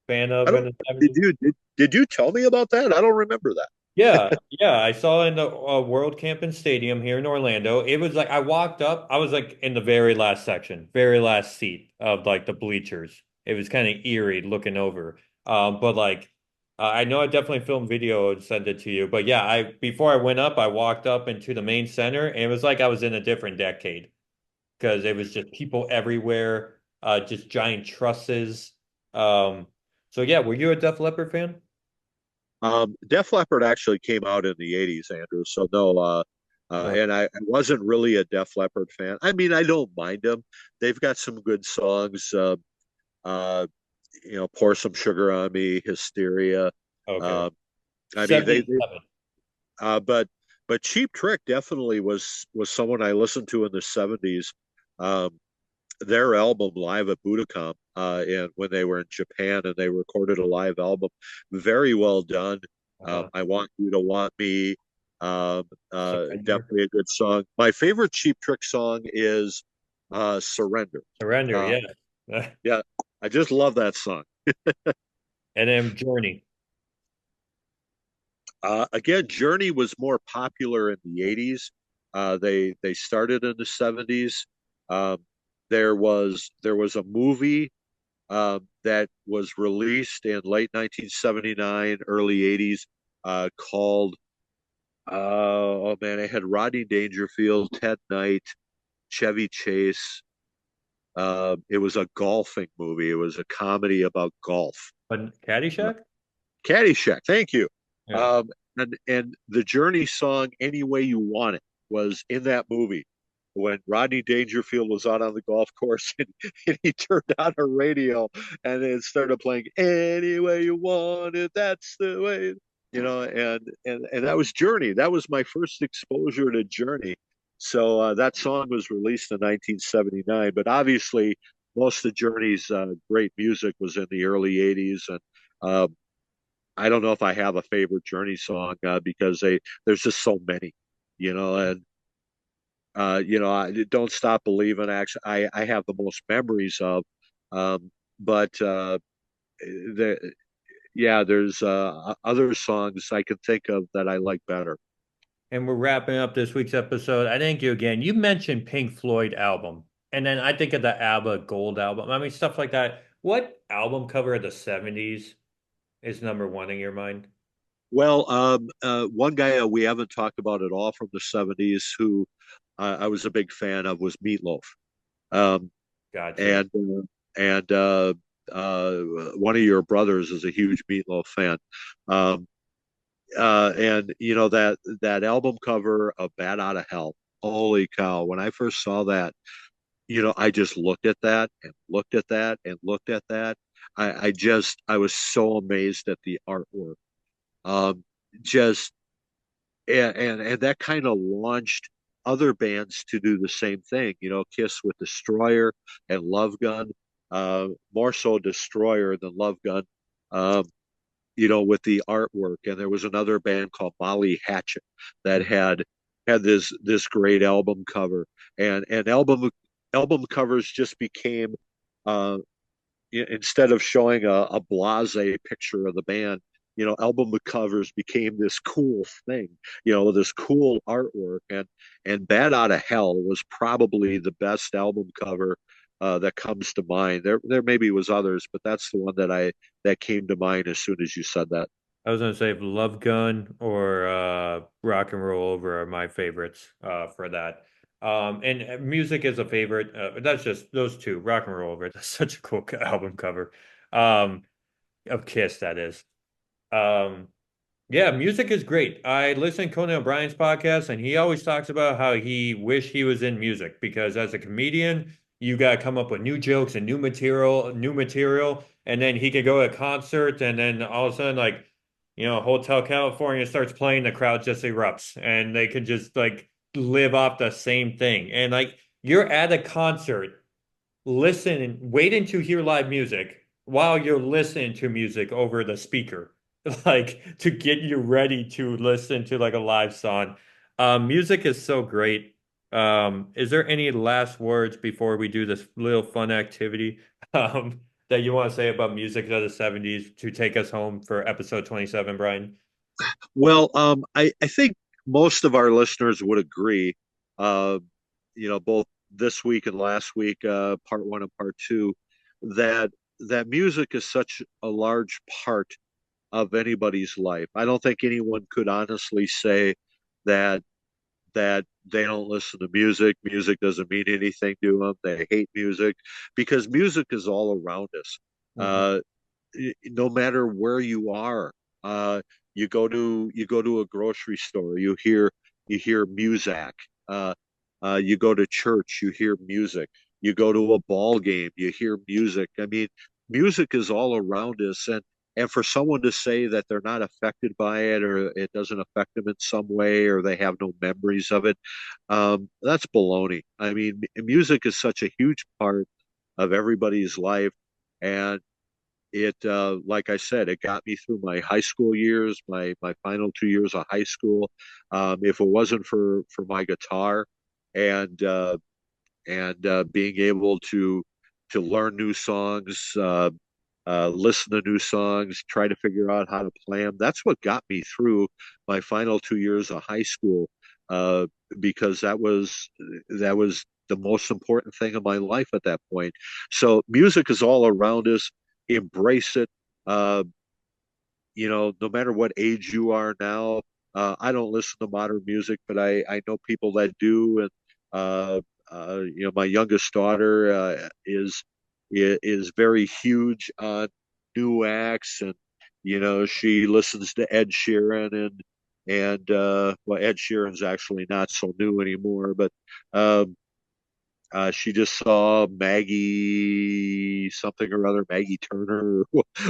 fan I of in don't. the Did 70's. you did you tell me about that? I don't remember that. yeah, I saw it in the World Camping Stadium here in Orlando. It was like I walked up, I was like in the very last section, very last seat of like the bleachers. It was kind of eerie looking over. But like I know I definitely filmed video and sent it to you. But yeah, I before I went up, I walked up into the main center and it was like I was in a different decade because it was just people everywhere, just giant trusses. Um, so yeah, were you a Def Leppard fan? Def Leppard actually came out in the '80s, Andrew. So no, Uh, and I wasn't really a Def Leppard fan. I mean, I don't mind them. They've got some good songs. Uh, Pour Some Sugar on Me, Hysteria. okay. Uh, I mean, they 77. uh, but but Cheap Trick definitely was someone I listened to in the '70s. Um, their album live at Budokan, and when they were in Japan and they recorded a live album, very well done. Uh-huh. I Want You to Want Me, Surrender. definitely a good song. My favorite Cheap Trick song is Surrender. Surrender, Uh, yeah. yeah, I just love that song. And then Journey. Again, Journey was more popular in the '80s. They started in the '70s. Um, there was a movie that was released in late 1979, early '80s, called oh man, it had Rodney Dangerfield, Ted Knight, Chevy Chase. It was a golfing movie. It was a comedy about golf. But Caddyshack? Caddyshack. Thank you. Yeah. And the Journey song "Any Way You Want It" was in that movie when Rodney Dangerfield was out on the golf course and he turned on a radio and it started playing "Any Way You Want It." That's the way, and that was Journey. That was my first exposure to Journey. So that song was released in 1979, but obviously most of Journey's great music was in the early '80s, and uh, I don't know if I have a favorite Journey song because there's just so many, and I don't stop believing. Actually, I have the most memories of, but the yeah, there's other songs I can think of that I like better. And we're wrapping up this week's episode. I thank you again. You mentioned Pink Floyd album, and then I think of the ABBA Gold album. I mean, stuff like that. What album cover of the 70's is number one in your mind? Well, one guy we haven't talked about at all from the '70s who I was a big fan of was Meatloaf. Um, Gotcha. and one of your brothers is a huge Meatloaf fan. Um, and that album cover of Bad Out of Hell. Holy cow! When I first saw that, I just looked at that and looked at that and looked at that. I was so amazed at the artwork. Um, just and that kind of launched other bands to do the same thing. Kiss with Destroyer and Love Gun, more so Destroyer than Love Gun. Um, with the artwork. And there was another band called Molly Hatchet that had this great album cover, and album covers just became uh, instead of showing a blase picture of the band, album covers became this cool thing, this cool artwork. And Bad Out of Hell was probably the best album cover that comes to mind. There maybe was others, but that's the one that came to mind as soon as you said that. I was gonna say Love Gun or Rock and Roll Over are my favorites for that. And music is a favorite. That's just those two. Rock and Roll Over. That's such a cool album cover. Um, of Kiss, that is. Um, yeah, music is great. I listen to Conan O'Brien's podcast, and he always talks about how he wished he was in music because as a comedian, you got to come up with new jokes and new material, and then he could go to a concert, and then all of a sudden, like, Hotel California starts playing, the crowd just erupts, and they could just like live off the same thing. And like, you're at a concert, listen and waiting to hear live music while you're listening to music over the speaker, like to get you ready to listen to like a live song. Music is so great. Is there any last words before we do this little fun activity that you want to say about music of the 70's to take us home for episode 27, Brian? Well, I think most of our listeners would agree, uh, both this week and last week, part one and part two, that that music is such a large part of anybody's life. I don't think anyone could honestly say that they don't listen to music. Music doesn't mean anything to them. They hate music because music is all around us. Mhm. Uh, no matter where you are, uh, you go to a grocery store, you hear music. Uh, you go to church, you hear music. You go to a ball game, you hear music. I mean, music is all around us, and for someone to say that they're not affected by it or it doesn't affect them in some way or they have no memories of it, that's baloney. I mean, music is such a huge part of everybody's life, and like I said, it got me through my high school years, my final 2 years of high school. If it wasn't for my guitar and being able to learn new songs, listen to new songs, try to figure out how to play them. That's what got me through my final 2 years of high school, uh, because that was the most important thing in my life at that point. So music is all around us. Embrace it. Uh, no matter what age you are now. I don't listen to modern music, but I know people that do, and my youngest daughter is very huge on new acts, and she listens to Ed Sheeran and well, Ed Sheeran's actually not so new anymore, but um, she just saw Maggie something or other, Maggie Turner.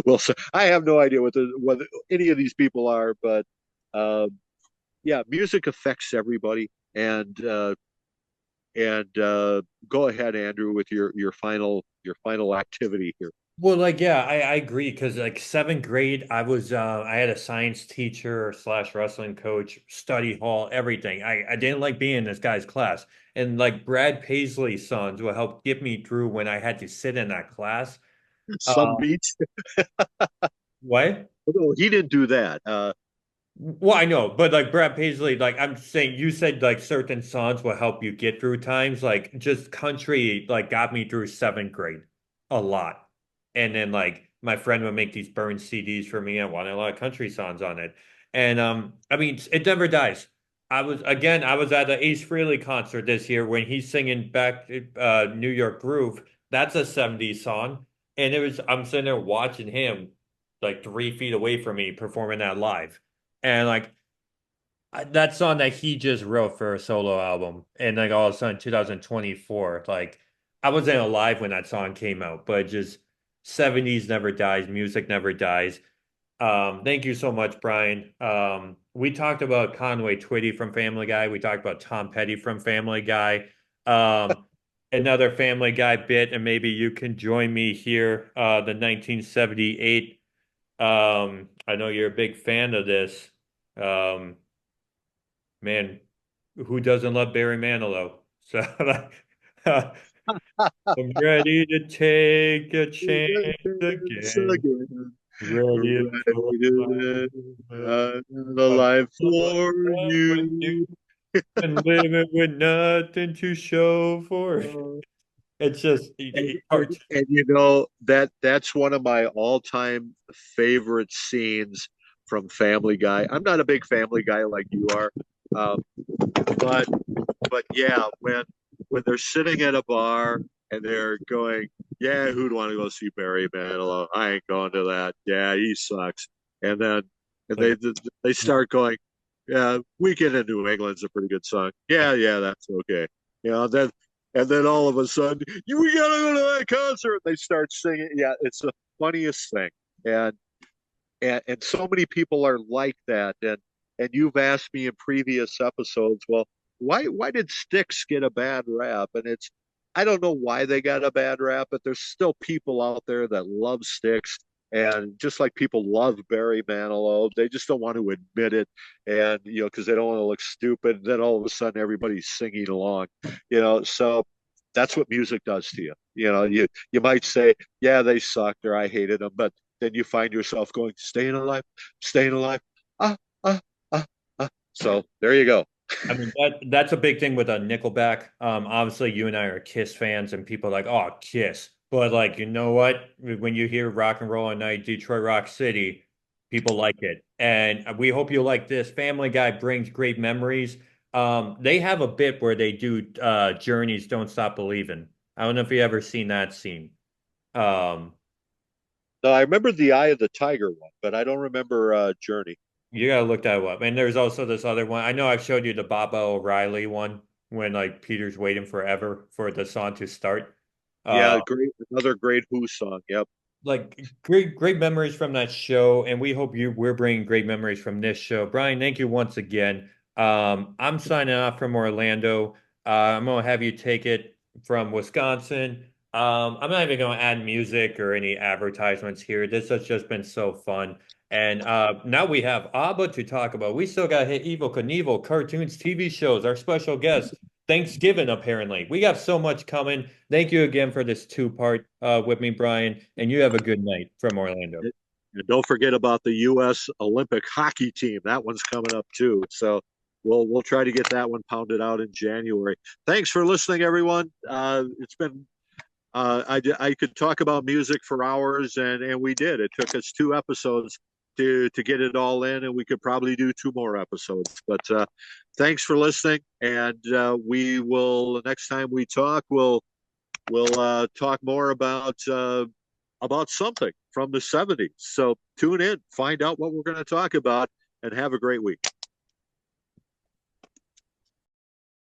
Well, so I have no idea what any of these people are, but um, yeah, music affects everybody. And go ahead, Andrew, with your final activity here. Well, like, yeah, I agree because like seventh grade, I had a science teacher slash wrestling coach, study hall, everything. I didn't like being in this guy's class. And like Brad Paisley's songs will help get me through when I had to sit in that class. Some Uh, beats. what? No, he didn't do that. Well, I know, but like Brad Paisley, like I'm saying, you said like certain songs will help you get through times. Like just country, like got me through seventh grade a lot. And then like my friend would make these burn CDs for me and wanted a lot of country songs on it. And I mean, it never dies. I was at the Ace Frehley concert this year when he's singing back New York Groove. That's a 70s song. And I'm sitting there watching him like 3 feet away from me performing that live. And like that song that he just wrote for a solo album, and like all of a sudden 2024, like I wasn't alive when that song came out, but just 70s never dies, music never dies. Thank you so much, Brian. We talked about Conway Twitty from Family Guy. We talked about Tom Petty from Family Guy. Um, Another Family Guy bit, and maybe you can join me here. The 1978. I know you're a big fan of this. Um, Man, who doesn't love Barry Manilow? So like, I'm ready to take a chance again. Ready to put my The life for with you you. and living with nothing to show for it. It's just art. And that's one of my all-time favorite scenes from Family Guy. I'm not a big Family Guy like you are, um, but yeah, when they're sitting at a bar and they're going, yeah, who'd want to go see Barry Manilow? I ain't going to that. Yeah, he sucks. And then and Like, they start going, yeah, Weekend in New England's a pretty good song. Yeah, yeah, that's okay. Then and then all of a sudden, we gotta go to that concert. They start singing. Yeah, it's the funniest thing. And and so many people are like that. And you've asked me in previous episodes, well, why did Styx get a bad rap? And it's I don't know why they got a bad rap, but there's still people out there that love Styx. And just like people love Barry Manilow, they just don't want to admit it, and because they don't want to look stupid. Then all of a sudden, everybody's singing along, So that's what music does to you. You might say, yeah, they sucked or I hated them, but then you find yourself going, staying alive, staying alive. Ah, ah. So there you go. I mean that's a big thing with a Nickelback. Obviously you and I are Kiss fans, and people are like, oh, Kiss. But like, you know what? When you hear Rock and Roll at Night, Detroit Rock City, people like it. And we hope you like this. Family Guy brings great memories. They have a bit where they do Journey's Don't Stop Believing. I don't know if you ever seen that scene. Um, No, I remember the Eye of the Tiger one, but I don't remember Journey. You gotta look that up. And there's also this other one. I know I've showed you the Baba O'Reilly one when like Peter's waiting forever for the song to start. Yeah, Uh, great, another great Who song. Yep. like great memories from that show, and we hope we're bringing great memories from this show. Brian, thank you once again. I'm signing off from Orlando. I'm gonna have you take it from Wisconsin. I'm not even gonna add music or any advertisements here. This has just been so fun. And now we have ABBA to talk about. We still got hit Evil Knievel, cartoons, TV shows, our special guest. Thanksgiving, apparently. We got so much coming. Thank you again for this two-part with me, Brian, and you have a good night from Orlando. And don't forget about the U.S. Olympic hockey team. That one's coming up too. So we'll try to get that one pounded out in January. Thanks for listening, everyone. It's been I could talk about music for hours, and we did. It took us 2 episodes to get it all in, and we could probably do 2 more episodes. But thanks for listening, and we will next time we talk, we'll talk more about something from the 70s. So tune in, find out what we're going to talk about, and have a great week.